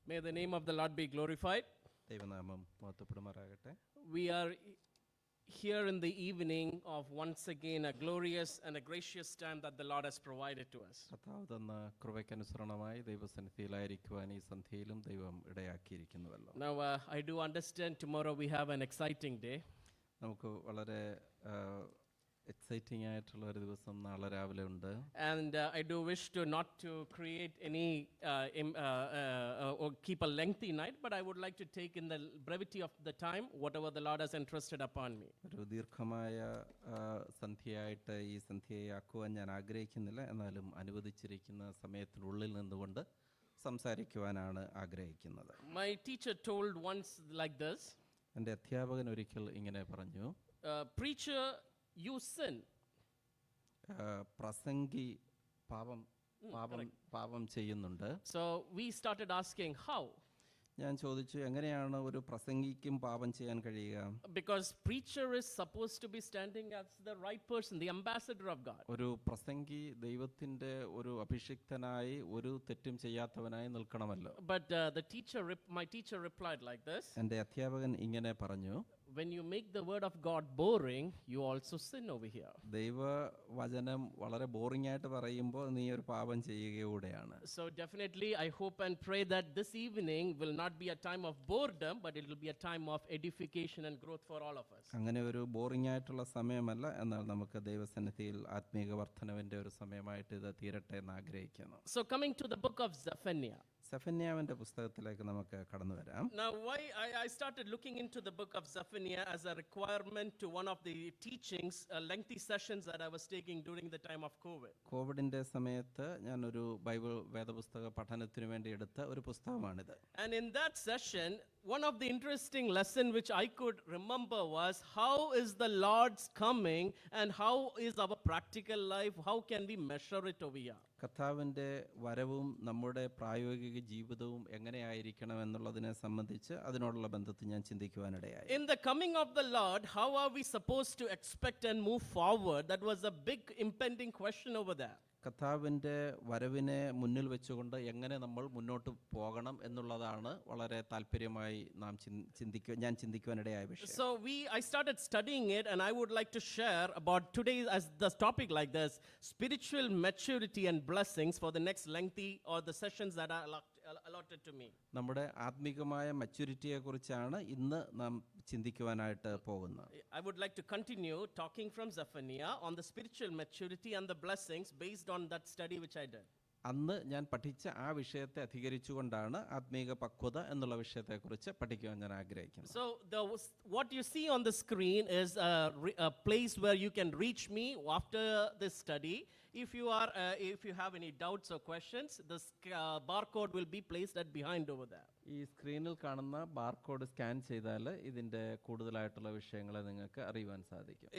May the name of the Lord be glorified. ദൈവനാമം മഹത്വപ്പെടുമാറാകട്ടെ. We are here in the evening of once again a glorious and a gracious time that the Lord has provided to us. കർത്താവ് തന്ന കൃപയ്ക്കനുസരണമായി ദൈവസന്നിധിയിലായിരിക്കുവാൻ ഈ സന്ധ്യയിലും ദൈവം ഇടയാക്കിയിരിക്കുന്നുവല്ലോ. Now I do understand tomorrow we have an exciting day. നമുക്ക് വളരെ exciting ആയിട്ടുള്ള ഒരു ദിവസം നാളെ രാവിലെ ഉണ്ട്. And I do wish to not to create any or keep a lengthy night, but I would like to take in the brevity of the time whatever the Lord has entrusted upon me. ഒരു ദീർഘമായ സന്ധ്യയായിട്ട് ഈ സന്ധ്യയെ ആക്കുവാൻ ഞാൻ ആഗ്രഹിക്കുന്നില്ല, എന്നാലും അനുവദിച്ചിരിക്കുന്ന സമയത്തിനുള്ളിൽ നിന്നുകൊണ്ട് സംസാരിക്കുവാനാണ് ആഗ്രഹിക്കുന്നത്. My teacher told once like this. എൻ്റെ അധ്യാപകൻ ഒരിക്കൽ ഇങ്ങനെ പറഞ്ഞു, preacher, you sin. പ്രസംഗി പാപം ചെയ്യുന്നുണ്ട്. So we started asking how. ഞാൻ ചോദിച്ചു, എങ്ങനെയാണ് ഒരു പ്രസംഗിക്കും പാപം ചെയ്യാൻ കഴിയുക? Because preacher is supposed to be standing as the right person, the ambassador of God. ഒരു പ്രസംഗി ദൈവത്തിന്റെ ഒരു അഭിഷിക്തനായി ഒരു തെറ്റും ചെയ്യാത്തവനായി നിൽക്കണമല്ലോ. But my teacher replied like this. എൻ്റെ അധ്യാപകൻ ഇങ്ങനെ പറഞ്ഞു, when you make the word of God boring, you also sin over here. ദൈവവചനം വളരെ ബോറിംഗ് ആയിട്ട് പറയുമ്പോൾ നീ ഒരു പാപം ചെയ്യുകയൂടെയാണ്. So definitely I hope and pray that this evening will not be a time of boredom, but it will be a time of edification and growth for all of us. അങ്ങനെ ഒരു boring ആയിട്ടുള്ള സമയമല്ല, എന്നാൽ നമുക്ക് ദൈവസന്നിധിയിൽ ആത്മീക വർധനവിന്റെ ഒരു സമയമായിട്ട് ഇത് തീരട്ടെ എന്ന് ആഗ്രഹിക്കുന്നു. So coming to the book of Zephaniah. സെഫന്യാവിന്റെ പുസ്തകത്തിലേക്ക് നമുക്ക് കടന്നു വരാം. Now why I started looking into the book of Zephaniah as a requirement to one of the teachings, lengthy sessions that I was taking during the time of COVID. കോവിഡിന്റെ സമയത്ത് ഞാൻ ഒരു Bible വേദപുസ്തക പഠനത്തിനു വേണ്ടി എടുത്ത ഒരു പുസ്തകമാണിത്. And in that session, one of the interesting lesson which I could remember was how is the Lord's coming and how is our practical life, how can we measure it over here? കർത്താവിൻ്റെ വരവും നമ്മുടെ പ്രായോഗിക ജീവിതവും എങ്ങനെയായിരിക്കണം എന്നുള്ളതിനെ സംബന്ധിച്ച് അതിനോടുള്ള ബന്ധത്തിൽ ഞാൻ ചിന്തിക്കുവാനിടയായി. In the coming of the Lord, how are we supposed to expect and move forward? That was a big impending question over there. കർത്താവിൻ്റെ വരവിനെ മുന്നിൽ വെച്ചുകൊണ്ട് എങ്ങനെ നമ്മൾ മുന്നോട്ട് പോകണം എന്നുള്ളതാണ് വളരെ താല്പര്യമായി ഞാൻ ചിന്തിക്കുവാനിടയായ വിഷയം. So I started studying it, and I would like to share about today as the topic like this: spiritual maturity and blessings for the next lengthy or the sessions that are allotted to me. നമ്മുടെ ആത്മീകമായ മെച്യൂരിറ്റിയെ കുറിച്ചാണ് ഇന്ന് നാം ചിന്തിക്കുവാനായിട്ട് പോകുന്നത്. I would like to continue talking from Zephaniah on the spiritual maturity and the blessings based on that study which I did. അന്ന് ഞാൻ പഠിച്ച ആ വിഷയത്തെ അധികരിച്ചുകൊണ്ടാണ് ആത്മീക പക്വത എന്നുള്ള വിഷയത്തെക്കുറിച്ച് പഠിക്കുവാൻ ഞാൻ ആഗ്രഹിക്കുന്നത്. So what you see on the screen is a place where you can reach me after this study. If you have any doubts or questions, this barcode will be placed at behind over there. ഈ സ്ക്രീനിൽ കാണുന്ന barcode scan ചെയ്താൽ ഇതിന്റെ കൂടുതലായിട്ടുള്ള വിഷയങ്ങളെ നിങ്ങൾക്ക് അറിയുവാൻ സാധിക്കും.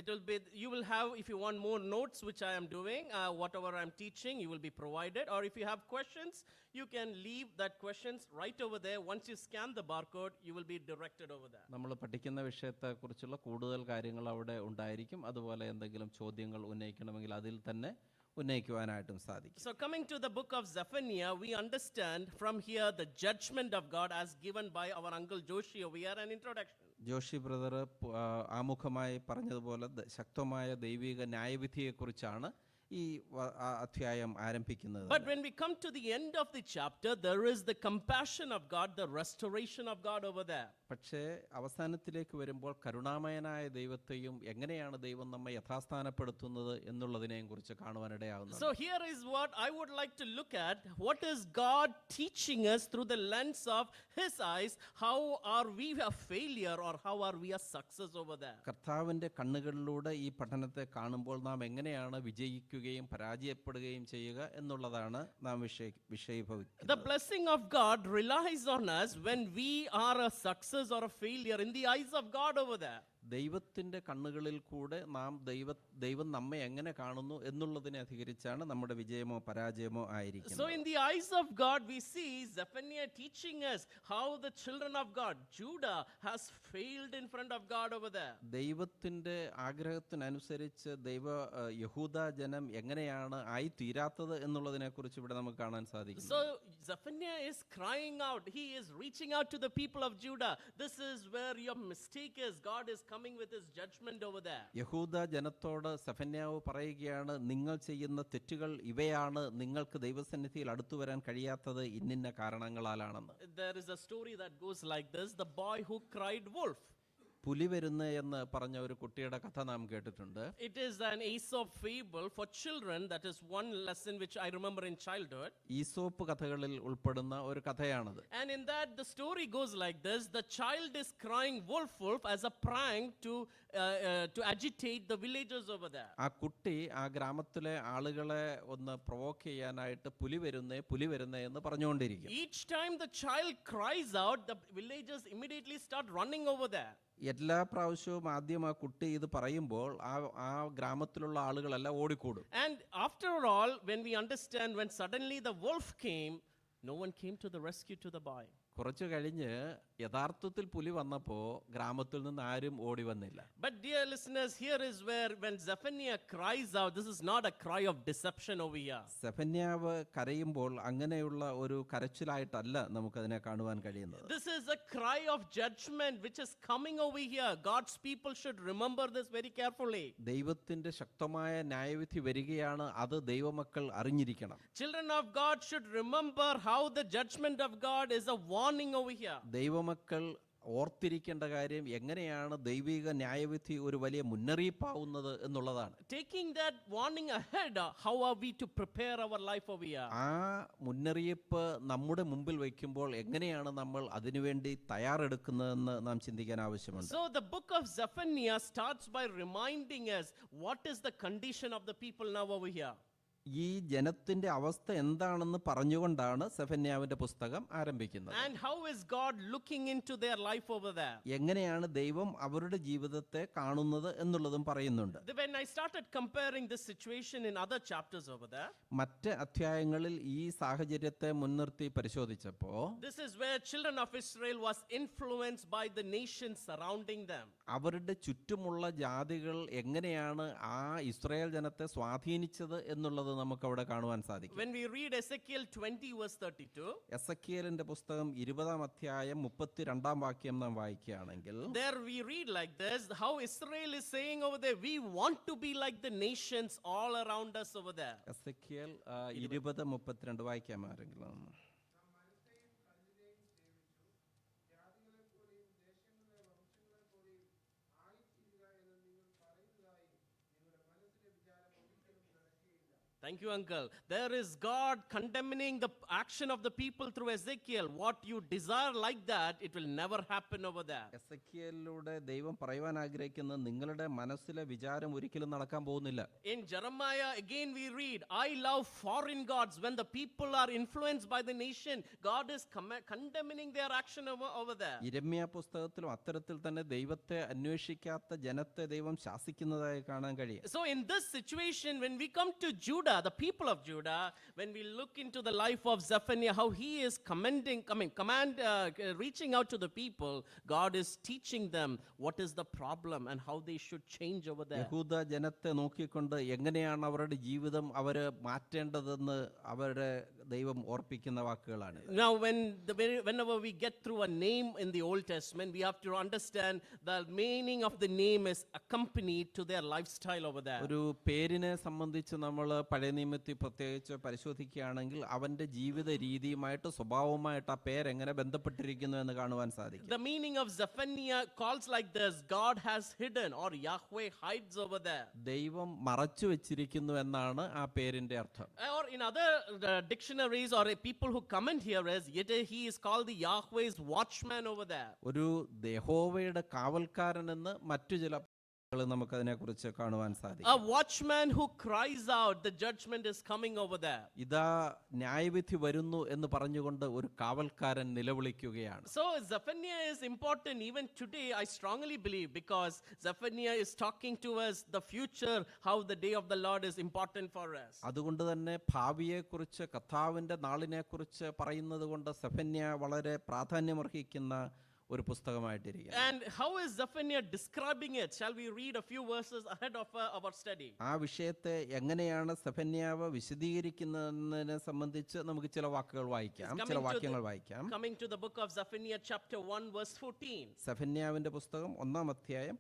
You will have, if you want more notes which I am doing, whatever I am teaching, you will be provided. Or if you have questions, you can leave that questions right over there. Once you scan the barcode, you will be directed over there. നമ്മൾ പഠിക്കുന്ന വിഷയത്തെക്കുറിച്ചുള്ള കൂടുതൽ കാര്യങ്ങൾ അവിടെ ഉണ്ടായിരിക്കും. അതുപോലെ എന്തെങ്കിലും ചോദ്യങ്ങൾ ഉന്നയിക്കണമെങ്കിൽ അതിൽ തന്നെ ഉന്നയിക്കുവാനായിട്ടും സാധിക്കും. So coming to the book of Zephaniah, we understand from here the judgment of God as given by our uncle Joshi over here, an introduction. Joshi brother ആമുഖമായി പറഞ്ഞതുപോലെ ശക്തമായ ദൈവിക ന്യായവിധിയെക്കുറിച്ചാണ് ഈ അധ്യായം ആരംഭിക്കുന്നത്. But when we come to the end of the chapter, there is the compassion of God, the restoration of God over there. പക്ഷേ അവസാനത്തിലേക്ക് വരുമ്പോൾ കരുണാമയനായ ദൈവത്തെയും എങ്ങനെയാണ് ദൈവം നമ്മെ യഥാസ്ഥാനപ്പെടുത്തുന്നത് എന്നുള്ളതിനെയും കുറിച്ച് കാണുവാനിടയാകുന്നു. So here is what I would like to look at. What is God teaching us through the lens of His eyes? How are we a failure or how are we a success over there? കർത്താവിന്റെ കണ്ണുകളിലൂടെ ഈ പഠനത്തെ കാണുമ്പോൾ നാം എങ്ങനെയാണ് വിജയിക്കുകയും പരാജയപ്പെടുകയും ചെയ്യുക എന്നുള്ളതാണ് നാം വിഷയീഭവിക്കുന്നത്. The blessing of God relies on us when we are a success or a failure in the eyes of God over there. ദൈവത്തിൻ്റെ കണ്ണുകളിൽ കൂടെ ദൈവം നമ്മെ എങ്ങനെ കാണുന്നു എന്നുള്ളതിനെ അധികരിച്ചാണ് നമ്മുടെ വിജയമോ പരാജയമോ So ആയിരിക്കുന്നത്. in the eyes of God, we see Zephaniah teaching us how the children of God, Judah, has failed in front of God over there. ദൈവത്തിൻ്റെ ആഗ്രഹത്തിനനുസരിച്ച് യഹൂദ ജനം എങ്ങനെയാണ് ആയിത്തീരാത്തത് എന്നുള്ളതിനെക്കുറിച്ച് ഇവിടെ നമുക്ക് കാണാൻ സാധിക്കും. So Zephaniah is crying out. He is reaching out to the people of Judah. This is where your mistake is. God is coming with his judgment over there. യഹൂദ ജനത്തോട് സെഫന്യാവ് പറയുകയാണ്, നിങ്ങൾ ചെയ്യുന്ന തെറ്റുകൾ ഇവയാണ്, നിങ്ങൾക്ക് ദൈവസന്നിധിയിൽ അടുത്തു വരാൻ കഴിയാത്തത് ഇന്നിന്ന കാരണങ്ങളാലാണെന്ന്. There is a story that goes like this: the boy who cried wolf. പുലി വരുന്നു എന്ന് പറഞ്ഞ ഒരു കുട്ടിയുടെ കഥ നാം കേട്ടിട്ടുണ്ട്. It is an Aesop fable for children. That is one lesson which I remember in childhood. Aesop കഥകളിൽ ഉൾപ്പെടുന്ന ഒരു കഥയാണത്. And in that, the story goes like this: the child is crying wolf, wolf as a prank to agitate the villagers over there. ആ കുട്ടി ആ ഗ്രാമത്തിലെ ആളുകളെ ഒന്ന് provoke ചെയ്യാനായിട്ട് പുലി വരുന്നേ എന്ന് പറഞ്ഞുകൊണ്ടിരിക്കും. Each time the child cries out, the villagers immediately start running over there. എല്ലാ പ്രാവശ്യവും ആദ്യം ആ കുട്ടി ഇത് പറയുമ്പോൾ ആ ഗ്രാമത്തിലുള്ള ആളുകളെല്ലാം ഓടിക്കൂടും. And after all, when we understand, when suddenly the wolf came, no one came to the rescue to the boy. കുറച്ചു കഴിഞ്ഞ് യഥാർത്ഥത്തിൽ പുലി വന്നപ്പോൾ ഗ്രാമത്തിൽ നിന്ന് ആരും ഓടി വന്നില്ല. But dear listeners, here is where when Zephaniah cries out, this is not a cry of deception over here. സെഫന്യാവ് കരയുമ്പോൾ അങ്ങനെയുള്ള ഒരു കരച്ചിലായിട്ടല്ല നമുക്കതിനെ കാണുവാൻ കഴിയുന്നത്. This is a cry of judgment which is coming over here. God's people should remember this very carefully. ദൈവത്തിന്റെ ശക്തമായ ന്യായവിധി വരികയാണ്, അത് ദൈവമക്കൾ അറിഞ്ഞിരിക്കണം. Children of God should remember how the judgment of God is a warning over here. ദൈവമക്കൾ ഓർത്തിരിക്കേണ്ട കാര്യം എങ്ങനെയാണ് ദൈവിക ന്യായവിധി ഒരു വലിയ മുന്നറിയിപ്പാവുന്നത് എന്നുള്ളതാണ്. Taking that warning ahead, how are we to prepare our life over here? ആ മുന്നറിയിപ്പ് നമ്മുടെ മുമ്പിൽ വയ്ക്കുമ്പോൾ എങ്ങനെയാണ് നമ്മൾ അതിനുവേണ്ടി തയ്യാറെടുക്കുന്നതെന്ന് നാം ചിന്തിക്കാൻ ആവശ്യമുണ്ട്. So the book of Zephaniah starts by reminding us what is the condition of the people now over here. ഈ ജനത്തിന്റെ അവസ്ഥ എന്താണെന്ന് പറഞ്ഞുകൊണ്ടാണ് സെഫന്യാവിന്റെ പുസ്തകം ആരംഭിക്കുന്നത്. And how is God looking into their life over there? എങ്ങനെയാണ് ദൈവം അവരുടെ ജീവിതത്തെ കാണുന്നത് എന്നുള്ളതും പറയുന്നുണ്ട്. When I started comparing this situation in other chapters over there, മറ്റ് അധ്യായങ്ങളിൽ ഈ സാഹചര്യത്തെ മുൻനിർത്തി പരിശോധിച്ചപ്പോൾ this is where children of Israel was influenced by the nations surrounding them. അവരുടെ ചുറ്റുമുള്ള ജാതികൾ എങ്ങനെയാണ് ആ ഇസ്രായേൽ ജനത്തെ സ്വാധീനിച്ചത് എന്നുള്ളത് നമുക്ക് അവിടെ കാണുവാൻ സാധിക്കും. When we read Ezekiel 20 verse 32, എസെക്കിയേലിന്റെ പുസ്തകം 20-ാം അധ്യായം 32-ാം വാക്യം നാം വായിക്കുകയാണെങ്കിൽ, there we read like this: how Israel is saying over there, we want to be like the nations all around us over there. Ezekiel 20:32 വായിക്കാം ആരെങ്കിലും. Thank you, uncle. There is God condemning the action of the people through Ezekiel. What you desire like that, it will never happen over there. എസെക്കിയേലിലൂടെ ദൈവം പറയുവാൻ ആഗ്രഹിക്കുന്നത് നിങ്ങളുടെ മനസ്സിലെ വിചാരം ഒരിക്കലും നടക്കാൻ പോകുന്നില്ല. In Jeremiah, again we read, I love foreign gods. When the people are influenced by the nation, God is condemning their action over there. യിരെമ്യാ പുസ്തകത്തിലും അത്തരത്തിൽ തന്നെ ദൈവത്തെ അന്വേഷിക്കാത്ത ജനത്തെ ദൈവം ശാസിക്കുന്നതായി കാണാൻ കഴിയും. So in this situation, when we come to Judah, the people of Judah, when we look into the life of Zephaniah, how he is reaching out to the people, God is teaching them what is the problem and how they should change over there. യഹൂദ ജനത്തെ നോക്കിക്കൊണ്ട് എങ്ങനെയാണ് അവരുടെ ജീവിതം അവര് മാറ്റേണ്ടതെന്ന് അവരുടെ ദൈവം ഓർപ്പിക്കുന്ന വാക്കുകളാണ്. Now whenever we get through a name in the Old Testament, we have to understand the meaning of the name is accompanied to their lifestyle over there. ഒരു പേരിനെ സംബന്ധിച്ച് നമ്മൾ പഴയ നിയമത്തിൽ പ്രത്യേകിച്ച് പരിശോധിക്കുകയാണെങ്കിൽ അവന്റെ ജീവിത രീതിയുമായിട്ട് സ്വഭാവവുമായിട്ട് ആ പേര് എങ്ങനെ ബന്ധപ്പെട്ടിരിക്കുന്നു എന്ന് കാണുവാൻ സാധിക്കും. The meaning of Zephaniah calls like this: God has hidden, or Yahweh hides over there. ദൈവം മറച്ചു വെച്ചിരിക്കുന്നു എന്നാണ് ആ പേരിന്റെ അർത്ഥം. Or in other dictionaries or people who comment here is, yet he is called the Yahweh's watchman over there. ഒരു യഹോവയുടെ കാവൽക്കാരൻ എന്ന് മറ്റു ചില നമുക്ക് അതിനെക്കുറിച്ച് കാണുവാൻ A സാധിക്കും. watchman who cries out, the judgment is coming over there. ഇതാ ന്യായവിധി വരുന്നു എന്ന് പറഞ്ഞുകൊണ്ട് ഒരു കാവൽക്കാരൻ നിലവിളിക്കുകയാണ്. So Zephaniah is important even today, I strongly believe, because Zephaniah is talking to us the future, how the day of the Lord is important for us. അതുകൊണ്ട് തന്നെ ഭാവിയെക്കുറിച്ച് കർത്താവിൻ്റെ നാളിനെക്കുറിച്ച് പറയുന്നത് കൊണ്ട് സെഫന്യ വളരെ പ്രാധാന്യമർഹിക്കുന്ന ഒരു പുസ്തകമായിട്ടിരിക്കുന്നു. And how is Zephaniah describing it? Shall we read a few verses ahead of our study? ആ വിഷയത്തെ എങ്ങനെയാണ് സെഫന്യാവ് വിശദീകരിക്കുന്നതിനെ സംബന്ധിച്ച് നമുക്ക് ചില വാക്കുകൾ വായിക്കാം, ചില വാക്യങ്ങൾ വായിക്കാം. Coming to the book of Zephaniah chapter 1 verse 14. സെഫന്യാവിന്റെ പുസ്തകം 1-ാം വാക്യം.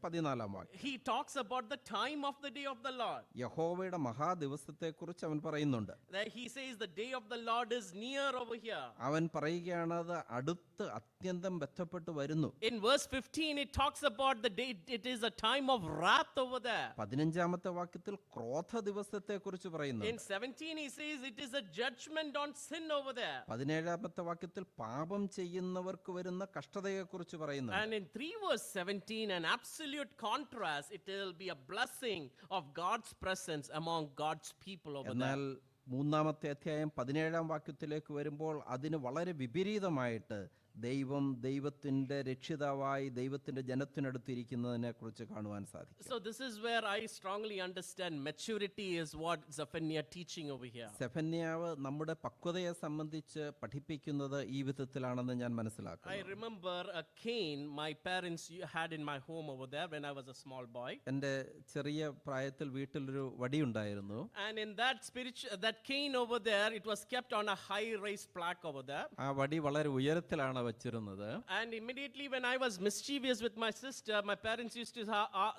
He talks about the time of the day of the Lord. യഹോവയുടെ മഹാദിവസത്തെക്കുറിച്ച് അവൻ പറയുന്നുണ്ട്. That he says the day of the Lord is near over here. അവൻ പറയുകയാണ് അത് അടുത്ത് അത്യന്തം ബന്ധപ്പെട്ട് വരുന്നു. In verse 15 it talks about the day, it is a time of wrath over there. 15-ാമത്തെ വാക്യത്തിൽ ക്രോധ ദിവസത്തെക്കുറിച്ച് പറയുന്നു. In 17 he says it is a judgment on sin over there. 17-ാമത്തെ വാക്യത്തിൽ പാപം ചെയ്യുന്നവർക്ക് വരുന്ന കഷ്ടതയെക്കുറിച്ച് പറയുന്നു. And in 3 verse 17, an absolute contrast, it will be a blessing of God's presence among God's people over എന്നാൽ there. 3-ാമത്തെ അധ്യായം 17-ാം വാക്യത്തിലേക്ക് വരുമ്പോൾ അതിന് വളരെ വിപരീതമായിട്ട് ദൈവം ദൈവത്തിന്റെ രക്ഷിതാവായി ദൈവത്തിന്റെ ജനത്തിനടുത്തിരിക്കുന്നതിനെ കുറിച്ച് കാണുവാൻ സാധിക്കും. So this is where I strongly understand maturity is what Zephaniah teaching over here. സെഫന്യാവ് നമ്മുടെ പക്വതയെ സംബന്ധിച്ച് പഠിപ്പിക്കുന്നത് ഈ വിധത്തിലാണെന്ന് ഞാൻ I മനസ്സിലാക്കുന്നു. remember a cane my parents had in my home over there when I was a small boy. എൻ്റെ ചെറിയ പ്രായത്തിൽ വീട്ടിലൊരു വടിയുണ്ടായിരുന്നു. And in that cane over there, it was kept on a high raised plaque over there. ആ വടി വളരെ ഉയരത്തിലാണ് വച്ചിരുന്നത്. And immediately when I was mischievous with my sister, my parents used to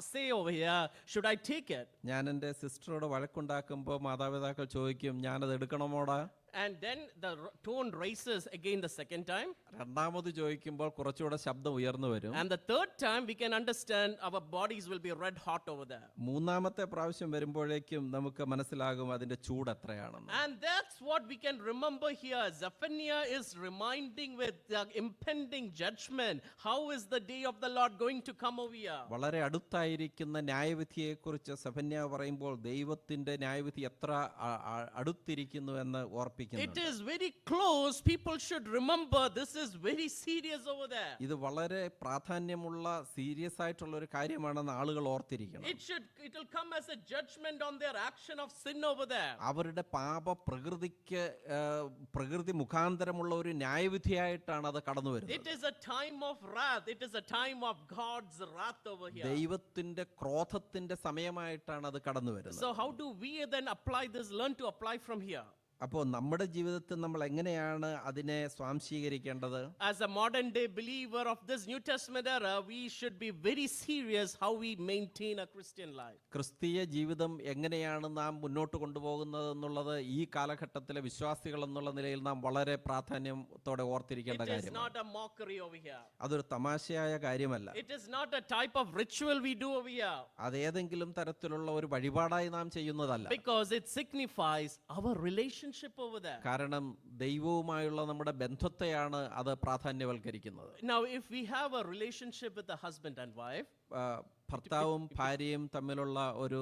say over here, should I take it? ഞാൻ എൻ്റെ സിസ്റ്ററോട് വഴക്കുണ്ടാക്കുമ്പോൾ മാതാപിതാക്കൾ ചോദിക്കും, ഞാനത് എടുക്കണമോടാ? And then the tone rises again the second time. രണ്ടാമത് ചോദിക്കുമ്പോൾ കുറച്ചുകൂടെ ശബ്ദം ഉയർന്നു വരും. And the third time we can understand our bodies will be red hot over there. മൂന്നാമത്തെ പ്രാവശ്യം വരുമ്പോഴേക്കും നമുക്ക് മനസ്സിലാകും അതിന്റെ ചൂട് എത്രയാണെന്ന്. And that's what we can remember here. Zephaniah is reminding with the impending judgment. How is the day of the Lord going to come over here? വളരെ അടുത്തായിരിക്കുന്ന ന്യായവിധിയെക്കുറിച്ച് സെഫന്യാവ് പറയുമ്പോൾ ദൈവത്തിന്റെ ന്യായവിധി എത്ര അടുത്തിരിക്കുന്നു എന്ന് ഓർപ്പിക്കുന്നു. It is very close. People should remember this is very serious over there. ഇത് വളരെ പ്രാധാന്യമുള്ള സീരിയസ് ആയിട്ടുള്ള ഒരു കാര്യമാണെന്ന് ആളുകൾ ഓർത്തിരിക്കണം. It will come as a judgment on their action of sin over there. അവരുടെ പാപ പ്രകൃതി മുഖാന്തരമുള്ള ഒരു ന്യായവിധിയായിട്ടാണ് അത് കടന്നു വരുന്നത്. It is a time of wrath. It is a time of God's wrath over here. ദൈവത്തിന്റെ ക്രോധത്തിന്റെ സമയമായിട്ടാണ് അത് കടന്നു വരുന്നത്. So how do we then apply this, learn to apply from here? അപ്പോൾ നമ്മുടെ ജീവിതത്തിൽ നമ്മൾ എങ്ങനെയാണ് അതിനെ സ്വാംശീകരിക്കേണ്ടത്? As a modern day believer of this New Testament era, we should be very serious how we maintain a Christian life. ക്രിസ്തീയ ജീവിതം എങ്ങനെയാണ് നാം മുന്നോട്ട് കൊണ്ടുപോകുന്നത് എന്നുള്ളത് ഈ കാലഘട്ടത്തിലെ വിശ്വാസികൾ എന്നുള്ള നിലയിൽ നാം വളരെ പ്രാധാന്യത്തോടെ ഓർത്തിരിക്കേണ്ട It is കാര്യമാണ്. not a mockery over here. അതൊരു തമാശയായ കാര്യമല്ല. It is not a type of ritual we do over here. അതേതെങ്കിലും തരത്തിലുള്ള ഒരു വഴിപാടായി നാം ചെയ്യുന്നതല്ല. Because it signifies our relationship over there. കാരണം ദൈവവുമായുള്ള നമ്മുടെ ബന്ധത്തെയാണ് അത് പ്രാധാന്യവൽക്കരിക്കുന്നത്. Now if we have a relationship with a husband and wife, ഭർത്താവും ഭാര്യയും തമ്മിലുള്ള ഒരു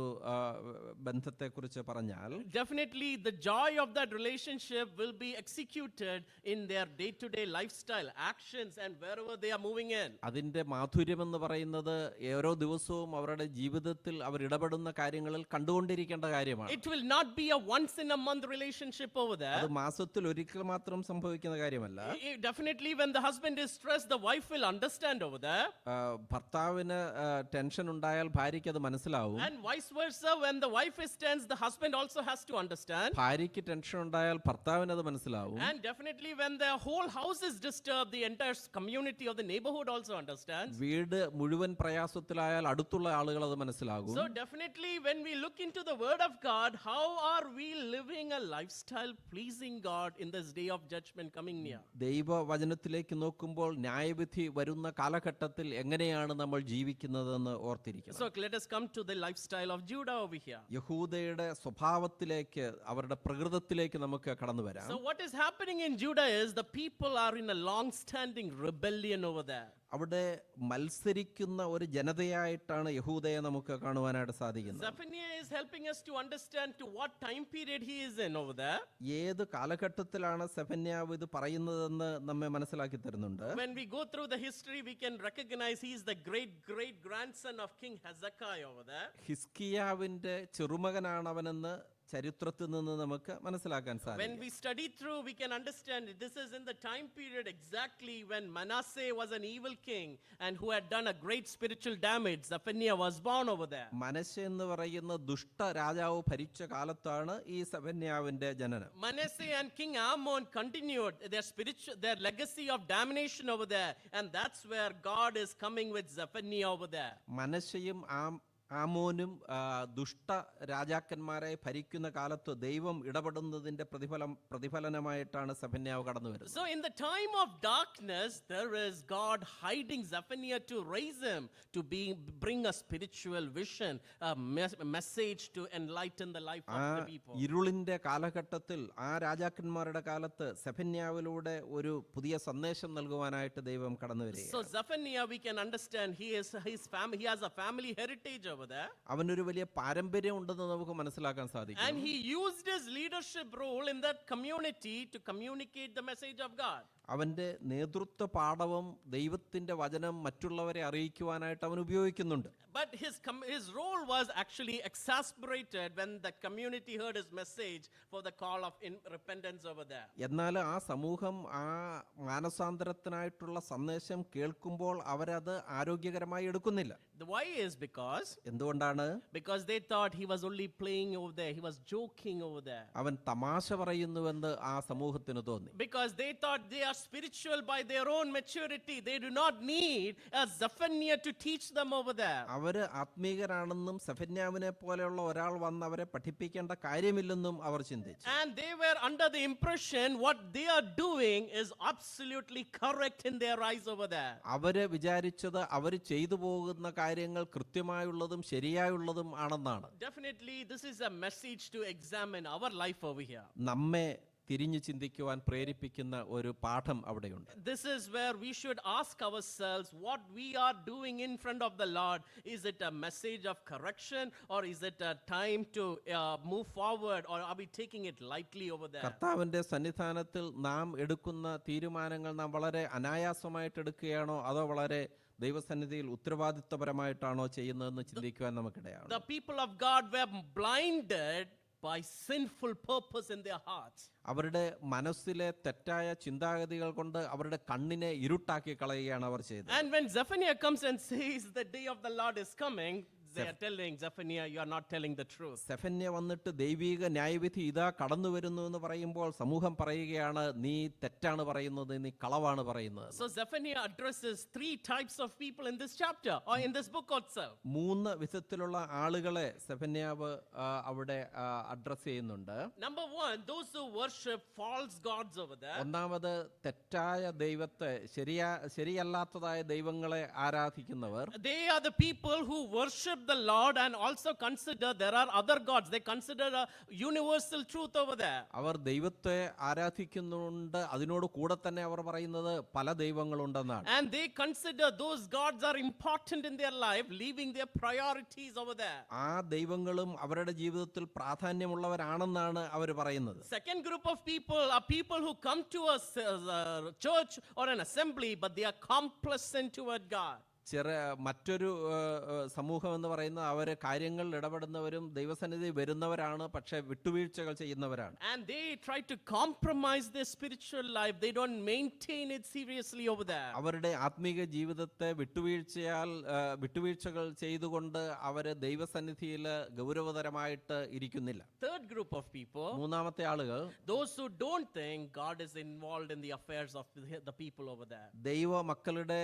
ബന്ധത്തെക്കുറിച്ച് പറഞ്ഞാൽ definitely the joy of that relationship will be executed in their day-to-day lifestyle actions and wherever they are moving in. അതിന്റെ മാധുര്യം എന്ന് പറയുന്നത് ഓരോ ദിവസവും അവരുടെ ജീവിതത്തിൽ അവർ ഇടപെടുന്ന കാര്യങ്ങളിൽ കണ്ടുകൊണ്ടിരിക്കേണ്ട കാര്യമാണ്. It will not be a once in a month relationship over there. അത് മാസത്തിൽ ഒരിക്കൽ മാത്രം സംഭവിക്കുന്ന കാര്യമല്ല. Definitely when the husband is stressed, the wife will understand over there. ഭർത്താവിന് ടെൻഷൻ ഉണ്ടായാൽ ഭാര്യയ്ക്ക് അത് മനസ്സിലാവും. And vice versa, when the wife is tense, the husband also has to understand. ഭാര്യയ്ക്ക് ടെൻഷൻ ഉണ്ടായാൽ ഭർത്താവിന് അത് മനസ്സിലാവും. And definitely when the whole house is disturbed, the entire community of the neighborhood also understands. വീട് മുഴുവൻ പ്രയാസത്തിലായാൽ അടുത്തുള്ള ആളുകൾ അത് മനസ്സിലാകും. So definitely when we look into the word of God, how are we living a lifestyle pleasing God in this day of judgment coming near? ദൈവവചനത്തിലേക്ക് നോക്കുമ്പോൾ ന്യായവിധി വരുന്ന കാലഘട്ടത്തിൽ എങ്ങനെയാണ് നമ്മൾ ജീവിക്കുന്നതെന്ന് ഓർത്തിരിക്കണം. So let us come to the lifestyle of Judah over here. യഹൂദയുടെ സ്വഭാവത്തിലേക്ക് അവരുടെ പ്രകൃതത്തിലേക്ക് നമുക്ക് കടന്നു വരാം. So what is happening in Judah is the people are in a long standing rebellion over there. അവിടെ മത്സരിക്കുന്ന ഒരു ജനതയായിട്ടാണ് യഹൂദയെ നമുക്ക് കാണുവാനായിട്ട് സാധിക്കുന്നത്. Zephaniah is helping us to understand to what time period he is in over there. ഏത് കാലഘട്ടത്തിലാണ് സെഫന്യാവ് ഇത് പറയുന്നതെന്ന് നമ്മെ മനസ്സിലാക്കി തരുന്നുണ്ട്. When we go through the history, we can recognize he is the great grandson of King Hezekiah over there. ഹിസ്കിയാവിന്റെ ചെറുമകനാണ് അവനെന്ന് ചരിത്രത്തിൽ നിന്ന് നമുക്ക് മനസ്സിലാക്കാൻ When സാധിക്കും. we study through, we can understand it. This is in the time period exactly when Manasseh was an evil king and who had done a great spiritual damage. Zephaniah was born over there. മനശ്ശെ എന്ന് പറയുന്ന ദുഷ്ട രാജാവ് ഭരിച്ച കാലത്താണ് ഈ സെഫന്യാവിന്റെ ജനനം. Manasseh and King Ammon continued their legacy of damnation over there, and that's where God is coming with Zephaniah over there. മനശ്ശെയും ആമോനും ദുഷ്ട രാജാക്കന്മാരെ ഭരിക്കുന്ന കാലത്ത് ദൈവം ഇടപെടുന്നതിന്റെ പ്രതിഫലനമായിട്ടാണ് സെഫന്യാവ് കടന്നു വരുന്നത്. So in the time of darkness, there is God hiding Zephaniah to raise him to bring a spiritual vision, a message to enlighten the life of the people. ഇരുളിന്റെ കാലഘട്ടത്തിൽ ആ രാജാക്കന്മാരുടെ കാലത്ത് സെഫന്യാവിലൂടെ ഒരു പുതിയ സന്ദേശം നൽകുവാനായിട്ട് ദൈവം കടന്നു വരിക. So Zephaniah, we can understand he has a family heritage over there. അവനൊരു വലിയ പാരമ്പര്യം ഉണ്ടെന്ന് നമുക്ക് മനസ്സിലാക്കാൻ സാധിക്കും. And he used his leadership role in that community to communicate the message of God. അവന്റെ നേതൃത്വ പാഠവും ദൈവത്തിന്റെ വചനം മറ്റുള്ളവരെ അറിയിക്കുവാനായിട്ട് അവൻ ഉപയോഗിക്കുന്നുണ്ട്. But his role was actually exasperated when the community heard his message for the call of repentance over there. എന്നാൽ ആ സമൂഹം ആ മാനസാന്തരത്തിനായിട്ടുള്ള സന്ദേശം കേൾക്കുമ്പോൾ അവരത് ആരോഗ്യകരമായി എടുക്കുന്നില്ല. The why is because എന്തുകൊണ്ടാണ്? Because they thought he was only playing over there, he was joking over there. അവൻ തമാശ പറയുന്നുവെന്ന് ആ സമൂഹത്തിന് തോന്നി. Because they thought they are spiritual by their own maturity, they do not need a Zephaniah to teach them over there. അവര് ആത്മീകരാണെന്നും സെഫന്യാവിനെ പോലെയുള്ള ഒരാൾ വന്ന് അവരെ പഠിപ്പിക്കേണ്ട കാര്യമില്ലെന്നും അവർ ചിന്തിച്ചു. And they were under the impression what they are doing is absolutely correct in their eyes over there. അവര് വിചാരിച്ചത് അവര് ചെയ്തു പോകുന്ന കാര്യങ്ങൾ കൃത്യമായുള്ളതും ശരിയായുള്ളതും ആണെന്നാണ്. Definitely this is a message to examine our life over here. നമ്മെ തിരിഞ്ഞു ചിന്തിക്കുവാൻ പ്രേരിപ്പിക്കുന്ന ഒരു പാഠം അവിടെയുണ്ട്. This is where we should ask ourselves what we are doing in front of the Lord. Is it a message of correction or is it a time to move forward, or are we taking it lightly over there? കർത്താവിന്റെ സന്നിധാനത്തിൽ നാം എടുക്കുന്ന തീരുമാനങ്ങൾ നാം വളരെ അനായാസമായിട്ട് എടുക്കുകയാണോ അതോ വളരെ ദൈവസന്നിധിയിൽ ഉത്തരവാദിത്വപരമായിട്ടാണോ ചെയ്യുന്നതെന്ന് ചിന്തിക്കുവാൻ നമുക്കിടയാണ്. The people of God were blinded by sinful purpose in their hearts. അവരുടെ മനസ്സിലെ തെറ്റായ ചിന്താഗതികൾ കൊണ്ട് അവരുടെ കണ്ണിനെ ഇരുട്ടാക്കി കളയുകയാണ് അവർ ചെയ്തത്. And when Zephaniah comes and says the day of the Lord is coming, they are telling Zephaniah, you are not telling the truth. Zephaniah വന്നിട്ട് ദൈവിക ന്യായവിധി ഇതാ കടന്നു വരുന്നു എന്ന് പറയുമ്പോൾ സമൂഹം പറയുകയാണ്, നീ തെറ്റാണ് പറയുന്നത്, നീ കളവാണ് പറയുന്നത്. So Zephaniah addresses three types of people in this chapter or in this book itself. മൂന്ന് വിധത്തിലുള്ള ആളുകളെ സെഫന്യാവ് അവിടെ അഡ്രസ് ചെയ്യുന്നുണ്ട്. Number one, those who worship false gods over there. ഒന്നാമത് തെറ്റായ ദൈവത്തെ, ശരിയല്ലാത്തതായ ദൈവങ്ങളെ ആരാധിക്കുന്നവർ. They are the people who worship the Lord and also consider there are other gods. They consider a universal truth over there. അവർ ദൈവത്തെ ആരാധിക്കുന്നുണ്ട്, അതിനോട് കൂടെ തന്നെ അവർ പറയുന്നത് പല ദൈവങ്ങളുണ്ടെന്നാണ്. And they consider those gods are important in their life, leaving their priorities over there. ആ ദൈവങ്ങളും അവരുടെ ജീവിതത്തിൽ പ്രാധാന്യമുള്ളവരാണെന്നാണ് അവർ പറയുന്നത്. Second group of people are people who come to a church or an assembly, but they are complacent toward God. മറ്റൊരു സമൂഹം എന്ന് പറയുന്നത് അവർ കാര്യങ്ങളിൽ ഇടപെടുന്നവരും ദൈവസന്നിധി വരുന്നവരാണ്, പക്ഷെ വിട്ടുവീഴ്ചകൾ ചെയ്യുന്നവരാണ്. And they try to compromise their spiritual life. They don't maintain it seriously over there. അവരുടെ ആത്മീക ജീവിതത്തെ വിട്ടുവീഴ്ചകൾ ചെയ്തുകൊണ്ട് അവര് ദൈവസന്നിധിയിൽ ഗൗരവതരമായിട്ട് ഇരിക്കുന്നില്ല. Third group of people, മൂന്നാമത്തെ ആളുകൾ, those who don't think God is involved in the affairs of the people over there. ദൈവ മക്കളുടെ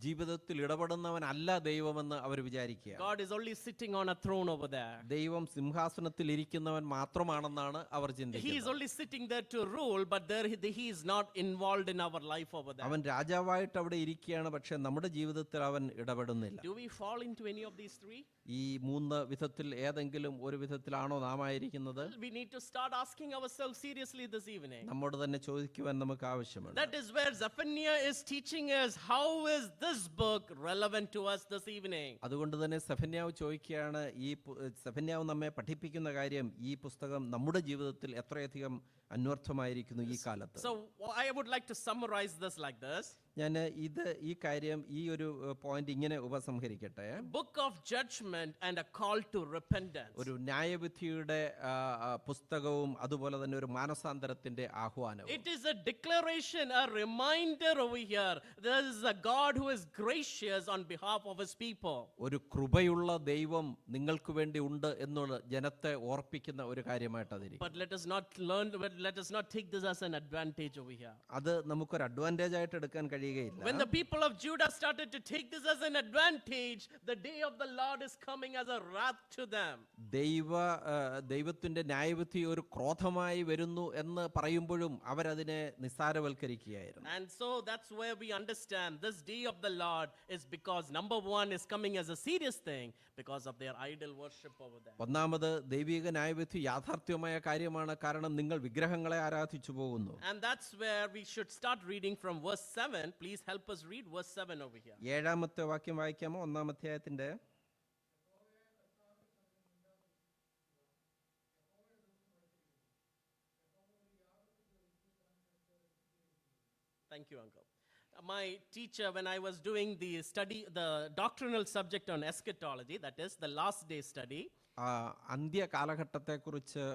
ജീവിതത്തിൽ ഇടപെടുന്നവനല്ല ദൈവമെന്ന് അവർ വിചാരിക്കുക. God is only sitting on a throne over there. ദൈവം സിംഹാസനത്തിൽ ഇരിക്കുന്നവൻ മാത്രമാണെന്നാണ് അവർ ചിന്തിക്കുന്നത്. He is only sitting there to rule, but he is not involved in our life over there. അവൻ രാജാവായിട്ട് അവിടെ ഇരിക്കുകയാണ്, പക്ഷെ നമ്മുടെ ജീവിതത്തിൽ അവൻ ഇടപെടുന്നില്ല. Do we fall into any of these three? ഈ മൂന്ന് വിധത്തിൽ ഏതെങ്കിലും ഒരു വിധത്തിലാണോ നാം ആയിരിക്കുന്നത്? We need to start asking ourselves seriously this evening. നമ്മോട് തന്നെ ചോദിക്കുവാൻ നമുക്ക് ആവശ്യമുണ്ട്. That is where Zephaniah is teaching us how is this book relevant to us this evening. അതുകൊണ്ട് തന്നെ സെഫന്യാവ് ചോദിക്കുകയാണ്, സെഫന്യാവ് നമ്മെ പഠിപ്പിക്കുന്ന കാര്യം ഈ പുസ്തകം നമ്മുടെ ജീവിതത്തിൽ എത്രയധികം അന്വർത്ഥമായിരിക്കുന്നു ഈ കാലത്ത്. So I would like to summarize this like this. ഞാൻ ഈ കാര്യം ഈ ഒരു പോയിന്റ് ഇങ്ങനെ ഉപസംഹരിക്കട്ടെ. Book of judgment and a call to repentance. ഒരു ന്യായവിധിയുടെ പുസ്തകവും അതുപോലെ തന്നെ ഒരു മാനസാന്തരത്തിന്റെ ആഹ്വാനവും. It is a declaration, a reminder over here. There is a God who is gracious on behalf of his people. ഒരു കൃപയുള്ള ദൈവം നിങ്ങൾക്ക് വേണ്ടി ഉണ്ട് എന്നുള്ള ജനത്തെ ഓർപ്പിക്കുന്ന ഒരു കാര്യമായിട്ട് അതിരിക്കും. But let us not take this as an advantage over here. അത് നമുക്കൊരു അഡ്വാൻറ്റേജ് ആയിട്ട് എടുക്കാൻ കഴിയുകയില്ല. When the people of Judah started to take this as an advantage, the day of the Lord is coming as a wrath to them. ദൈവത്തിന്റെ ന്യായവിധി ഒരു ക്രോധമായി വരുന്നു എന്ന് പറയുമ്പോഴും അവരതിനെ നിസ്സാരവൽക്കരിക്കുകയായിരുന്നു. And so that's where we understand this day of the Lord is because number one is coming as a serious thing because of their idol worship over there. ഒന്നാമത് ദൈവിക ന്യായവിധി യാഥാർത്ഥ്യമായ കാര്യമാണ്, കാരണം നിങ്ങൾ വിഗ്രഹങ്ങളെ ആരാധിച്ചു പോകുന്നു. And that's where we should start reading from verse 7. Please help us read verse 7 over here. 7-ാമത്തെ വാക്യം വായിക്കാമോ? 1-ാം അധ്യായത്തിന്റെ. Thank you, uncle. My teacher, when I was doing the doctrinal subject on eschatology, that is the last day study, അന്ത്യ കാലഘട്ടത്തെക്കുറിച്ച്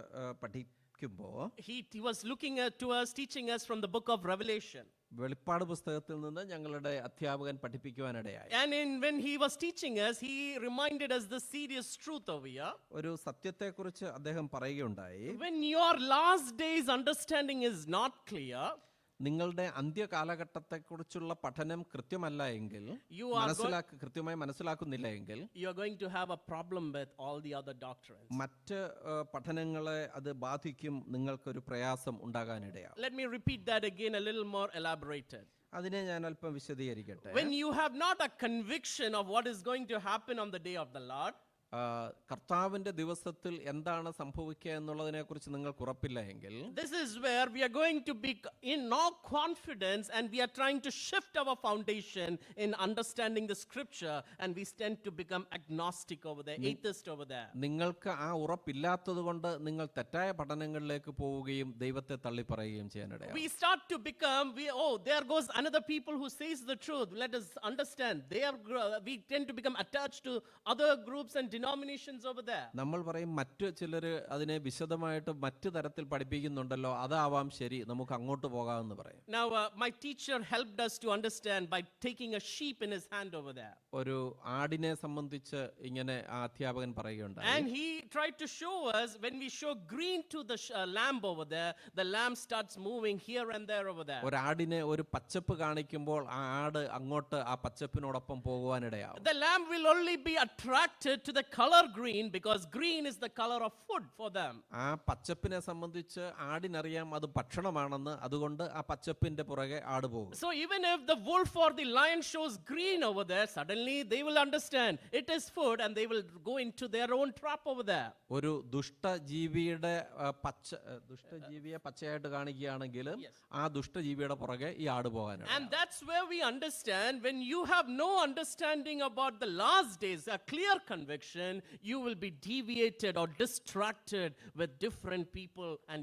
പഠിക്കുമ്പോൾ he was looking to us, teaching us from the book of Revelation. വെളിപ്പാട് പുസ്തകത്തിൽ നിന്ന് ഞങ്ങളുടെ അധ്യാപകൻ പഠിപ്പിക്കുവാനിടയായി. And when he was teaching us, he reminded us the serious truth over here. ഒരു സത്യത്തെക്കുറിച്ച് അദ്ദേഹം പറയുകയുണ്ടായി. When your last days understanding is not clear, നിങ്ങളുടെ അന്ത്യ കാലഘട്ടത്തെക്കുറിച്ചുള്ള പഠനം കൃത്യമല്ല എങ്കിൽ, കൃത്യമായി മനസ്സിലാക്കുന്നില്ല എങ്കിൽ, you are going to have a problem with all the other doctrines. മറ്റ് പഠനങ്ങളെ അത് ബാധിക്കും, നിങ്ങൾക്കൊരു പ്രയാസം ഉണ്ടാകാനിടയാകും. Let me repeat that again a little more elaborated. അതിനെ ഞാൻ അല്പം വിശദീകരിക്കട്ടെ. When you have not a conviction of what is going to happen on the day of the Lord, കർത്താവിന്റെ ദിവസത്തിൽ എന്താണ് സംഭവിക്കുക എന്നുള്ളതിനെ കുറിച്ച് നിങ്ങൾക്ക് ഉറപ്പില്ല എങ്കിൽ, this is where we are going to be in no confidence and we are trying to shift our foundation in understanding the scripture, and we tend to become agnostic over there, atheist over there. നിങ്ങൾക്ക് ആ ഉറപ്പില്ലാത്തത് കൊണ്ട് നിങ്ങൾ തെറ്റായ പഠനങ്ങളിലേക്ക് പോവുകയും ദൈവത്തെ തള്ളിപ്പറയുകയും ചെയ്യാനിടയാകും. We start to become, there goes another people who says the truth. Let us understand. We tend to become attached to other groups and denominations over there. നമ്മൾ പറയും മറ്റു ചിലര് അതിനെ വിശദമായിട്ട് മറ്റു തരത്തിൽ പഠിപ്പിക്കുന്നുണ്ടല്ലോ, അതാവാം ശരി, നമുക്ക് അങ്ങോട്ട് പോകാമെന്ന് പറയും. Now my teacher helped us to understand by taking a sheep in his hand over there. ഒരു ആടിനെ സംബന്ധിച്ച് ഇങ്ങനെ ആ അധ്യാപകൻ പറയുകയുണ്ടായി. And he tried to show us, when we show green to the lamb over there, the lamb starts moving here and there over there. ഒരു ആടിനെ ഒരു പച്ചപ്പ് കാണിക്കുമ്പോൾ ആ ആട് അങ്ങോട്ട് ആ പച്ചപ്പിനോടൊപ്പം പോകുവാനിടയാവും. The lamb will only be attracted to the color green because green is the color of food for them. ആ പച്ചപ്പിനെ സംബന്ധിച്ച് ആടിനറിയാം അത് ഭക്ഷണമാണെന്ന്, അതുകൊണ്ട് ആ പച്ചപ്പിന്റെ പുറകെ ആട് പോകും. So even if the wolf or the lion shows green over there, suddenly they will understand it is food and they will go into their own trap over there. ഒരു ദുഷ്ടജീവിയെ പച്ചയായിട്ട് കാണിക്കുകയാണെങ്കിൽ ആ ദുഷ്ടജീവിയുടെ പുറകെ ഈ ആട് പോകാനാണ്. And that's where we understand, when you have no understanding about the last days, a clear conviction, you will be deviated or distracted with different people and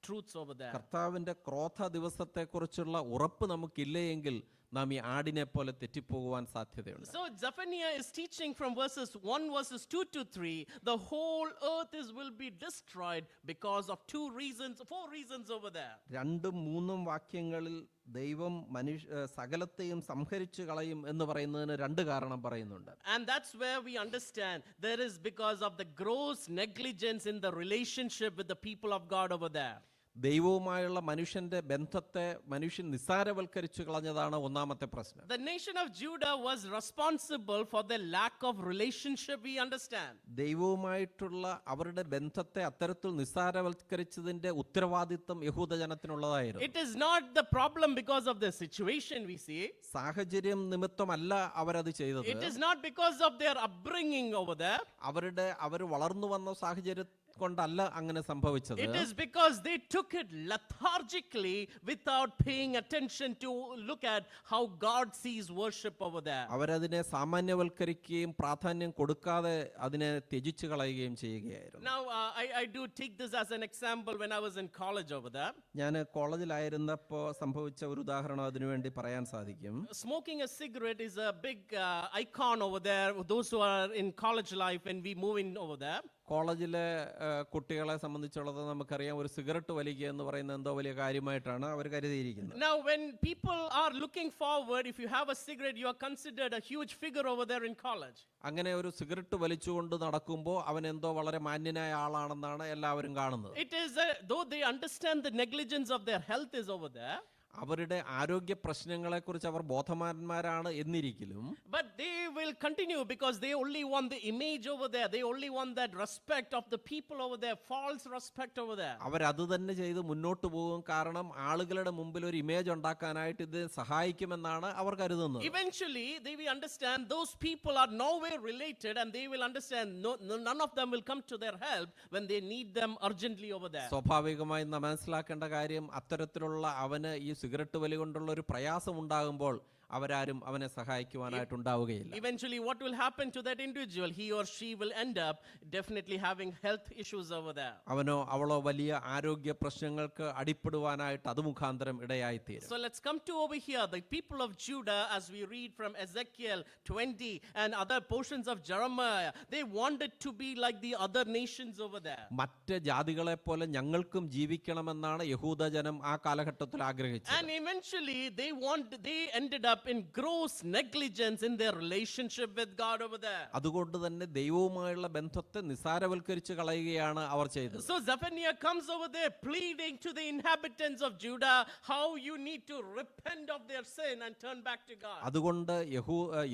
truths over there. കർത്താവിന്റെ ക്രോധ ദിവസത്തെക്കുറിച്ചുള്ള ഉറപ്പ് നമുക്കില്ലെങ്കിൽ നാം ഈ ആടിനെ പോലെ തെറ്റിപ്പോകുവാൻ സാധ്യതയുണ്ട്. So Zephaniah is teaching from verses 2 to 3, the whole earth will be destroyed because of 4 reasons over there. 2-3 വാക്യങ്ങളിൽ ദൈവം സകലത്തെയും സംഹരിച്ചു കളയും എന്ന് പറയുന്നതിന് 2 കാരണം പറയുന്നുണ്ട്. And that's where we understand there is because of the gross negligence in the relationship with the people of God over there. ദൈവവുമായുള്ള മനുഷ്യന്റെ ബന്ധത്തെ മനുഷ്യൻ നിസ്സാരവൽക്കരിച്ചു കളഞ്ഞതാണ് ഒന്നാമത്തെ പ്രശ്നം. The nation of Judah was responsible for the lack of relationship, we understand. ദൈവവുമായിട്ടുള്ള അവരുടെ ബന്ധത്തെ അത്തരത്തിൽ നിസ്സാരവൽക്കരിച്ചതിന്റെ ഉത്തരവാദിത്വം യഹൂദജനത്തിനുള്ളതായിരുന്നു. It is not the problem because of the situation we see. സാഹചര്യം നിമിത്തമല്ല അവരത് ചെയ്തത്. It is not because of their upbringing over there. അവർ വളർന്നു വന്ന സാഹചര്യം കൊണ്ടല്ല അങ്ങനെ സംഭവിച്ചത്. It is because they took it lethargically without paying attention to look at how God sees worship over there. അവരതിനെ സാമാന്യവൽക്കരിക്കുകയും പ്രാധാന്യം കൊടുക്കാതെ അതിനെ ത്യജിച്ചു കളയുകയും ചെയ്യുകയായിരുന്നു. Now I do take this as an example when I was in college over there. ഞാൻ കോളേജിലായിരുന്നപ്പോൾ സംഭവിച്ച ഒരു ഉദാഹരണം അതിനുവേണ്ടി പറയാൻ സാധിക്കും. Smoking a cigarette is a big icon over there. Those who are in college life when we move in over there. കോളേജിലെ കുട്ടികളെ സംബന്ധിച്ചുള്ളത് നമുക്കറിയാം, ഒരു സിഗരറ്റ് വലിക്കുക എന്ന് പറയുന്നത് എന്തോ വലിയ കാര്യമായിട്ടാണ് അവർ കരുതിയിരിക്കുന്നത്. Now when people are looking forward, if you have a cigarette, you are considered a huge figure over there in college. അങ്ങനെ ഒരു സിഗരറ്റ് വലിച്ചുകൊണ്ട് നടക്കുമ്പോൾ അവൻ എന്തോ വളരെ മാന്യനായ ആളാണെന്നാണ് എല്ലാവരും കാണുന്നത്. It is though they understand the negligence of their health is over there. അവരുടെ ആരോഗ്യ പ്രശ്നങ്ങളെക്കുറിച്ച് അവർ ബോധവാന്മാരാണ് എന്നിരിക്കലും, but they will continue because they only want the image over there. They only want that respect of the people over there, false respect over there. അവരത് തന്നെ ചെയ്ത് മുന്നോട്ട് പോകും. കാരണം ആളുകളുടെ മുമ്പിൽ ഒരു ഇമേജ് ഉണ്ടാക്കാനായിട്ട് ഇത് സഹായിക്കുമെന്നാണ് അവർ കരുതുന്നത്. Eventually they will understand those people are nowhere related, and they will understand none of them will come to their help when they need them urgently over there. സ്വാഭാവികമായി നാം മനസ്സിലാക്കേണ്ട കാര്യം, അത്തരത്തിലുള്ള അവന് ഈ സിഗരറ്റ് വലി കൊണ്ടുള്ള ഒരു പ്രയാസം ഉണ്ടാകുമ്പോൾ അവരാരും അവനെ സഹായിക്കുവാനായിട്ടുണ്ടാവുകയില്ല. Eventually what will happen to that individual? He or she will end up definitely having health issues over there. അവനോ അവളോ വലിയ ആരോഗ്യ പ്രശ്നങ്ങൾക്ക് അടിപ്പെടുവാനായിട്ട് അത് മുഖാന്തരം ഇടയായിത്തീരും. So let's come to over here the people of Judah, as we read from Ezekiel 20 and other portions of Jeremiah. They wanted to be like the other nations over there. മറ്റ് ജാതികളെ പോലെ ഞങ്ങൾക്കും ജീവിക്കണമെന്നാണ് യഹൂദജനം ആ കാലഘട്ടത്തിൽ ആഗ്രഹിച്ചത്. And eventually they ended up in gross negligence in their relationship with God over there. അതുകൊണ്ട് തന്നെ ദൈവവുമായുള്ള ബന്ധത്തെ നിസാരവൽക്കരിച്ചു കളയുകയാണ് അവർ ചെയ്തത്. So Zephaniah comes over there pleading to the inhabitants of Judah how you need to repent of their sin and turn back to God. അതുകൊണ്ട്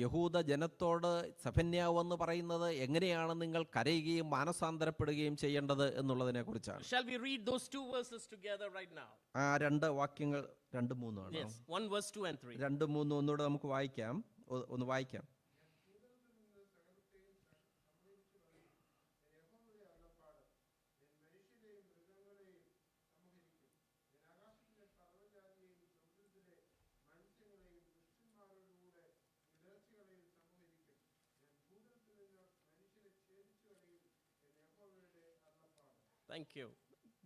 യഹൂദ ജനത്തോട് സെഫന്യാവ് എന്ന് പറയുന്നത് എങ്ങനെയാണ് നിങ്ങൾ കരയുകയും മാനസാന്തരപ്പെടുകയും ചെയ്യേണ്ടത് എന്നുള്ളതിനെ കുറിച്ചാണ്. Shall we read those two verses together right now? ആ രണ്ട് വാക്യങ്ങൾ 2-3 ആണ്. Yes, 1 verse 2 and 3. 2-3 ഒന്നുകൂടെ നമുക്ക് വായിക്കാം. ഒന്ന് വായിക്കാം. Thank you.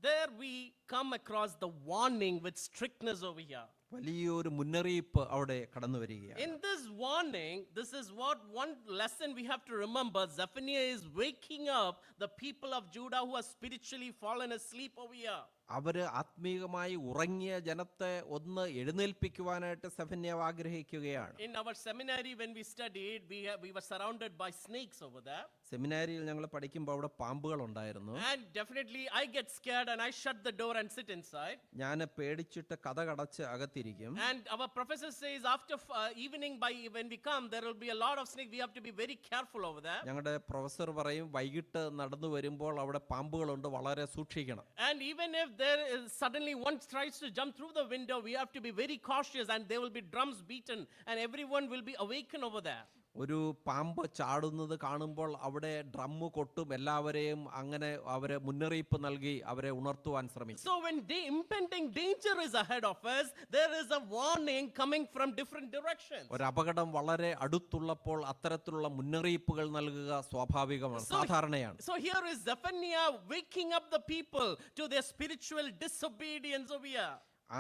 There we come across the warning with strictness over here. വലിയൊരു മുന്നറിയിപ്പ് അവിടെ കടന്നു വരികയാണ്. In this warning, this is what one lesson we have to remember. Zephaniah is waking up the people of Judah who are spiritually fallen asleep over here. അവര് ആത്മീയമായി ഉറങ്ങിയ ജനത്തെ ഒന്ന് എഴുന്നേൽപ്പിക്കുവാനായിട്ട് സെഫന്യാവ് ആഗ്രഹിക്കുകയാണ്. In our seminary when we studied, we were surrounded by snakes over there. സെമിനാരിയിൽ ഞങ്ങൾ പഠിക്കുമ്പോൾ അവിടെ പാമ്പുകൾ ഉണ്ടായിരുന്നു. And definitely I get scared and I shut the door and sit inside. ഞാൻ പേടിച്ചിട്ട് കതകടച്ച് അകത്തിരിക്കും. And our professor says after evening when we come there will be a lot of snakes. We have to be very careful over there. ഞങ്ങളുടെ professor പറയും വൈകിട്ട് നടന്നു വരുമ്പോൾ അവിടെ പാമ്പുകളുണ്ട്, വളരെ സൂക്ഷിക്കണം. And even if there is suddenly one tries to jump through the window, we have to be very cautious, and there will be drums beaten and everyone will be awakened over there. ഒരു പാമ്പ് ചാടുന്നത് കാണുമ്പോൾ അവിടെ drum കൊട്ടും, എല്ലാവരെയും അങ്ങനെ അവരെ മുന്നറിയിപ്പ് നൽകി അവരെ ഉണർത്തുവാൻ ശ്രമിക്കും. So when the impending danger is ahead of us, there is a warning coming from different directions. ഒരു അപകടം വളരെ അടുത്തുള്ളപ്പോൾ അത്തരത്തിലുള്ള മുന്നറിയിപ്പുകൾ നൽകുക സ്വാഭാവികമാണ്, സാധാരണയാണ്. So here is Zephaniah waking up the people to their spiritual disobedience over here.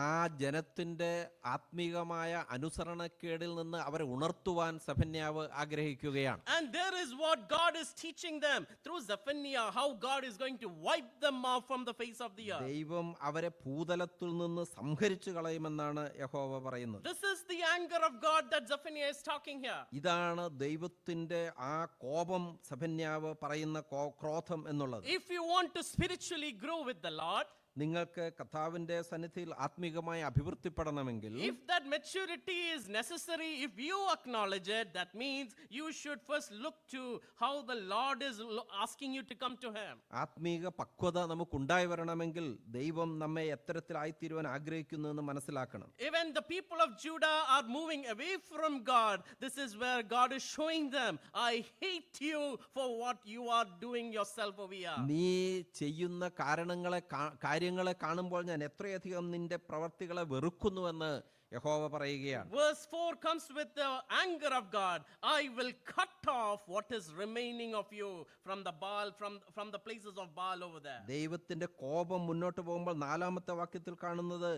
ആ ജനത്തിന്റെ ആത്മീകമായ അനുസരണക്കേടിൽ നിന്ന് അവരെ ഉണർത്തുവാൻ സെഫന്യാവ് ആഗ്രഹിക്കുകയാണ്. And there is what God is teaching them through Zephaniah, how God is going to wipe them off from the face of the earth. ദൈവം അവരെ ഭൂതലത്തിൽ നിന്ന് സംഹരിച്ചു കളയുമെന്നാണ് യഹോവ പറയുന്നത്. This is the anger of God that Zephaniah is talking here. ഇതാണ് ദൈവത്തിന്റെ ആ കോപം, സെഫന്യാവ് പറയുന്ന ക്രോധം എന്നുള്ളത്. If you want to spiritually grow with the Lord, നിങ്ങൾക്ക് കർത്താവിന്റെ സന്നിധിയിൽ ആത്മീകമായി അഭിവൃദ്ധിപ്പെടണമെങ്കിൽ If that maturity is necessary, if you acknowledge it, that means you should first look to how the Lord is asking you to come to Him. ആത്മീക പക്വത നമുക്കുണ്ടായി വരണമെങ്കിൽ ദൈവം നമ്മെ എത്തരത്തിലായിത്തീരുവാൻ ആഗ്രഹിക്കുന്നു എന്ന് മനസ്സിലാക്കണം. Even the people of Judah are moving away from God. This is where God is showing them, I hate you for what you are doing yourself over here. നീ ചെയ്യുന്ന കാര്യങ്ങളെ കാണുമ്പോൾ ഞാൻ എത്രയധികം നിന്റെ പ്രവർത്തികളെ വെറുക്കുന്നുവെന്ന് യഹോവ പറയുകയാണ്. Verse 4 comes with the anger of God. I will cut off what is remaining of you from the Baal, from the places of Baal over there. ദൈവത്തിന്റെ കോപം മുന്നോട്ട് പോകുമ്പോൾ 4-ാമത്തെ വാക്യത്തിൽ കാണുന്നത്,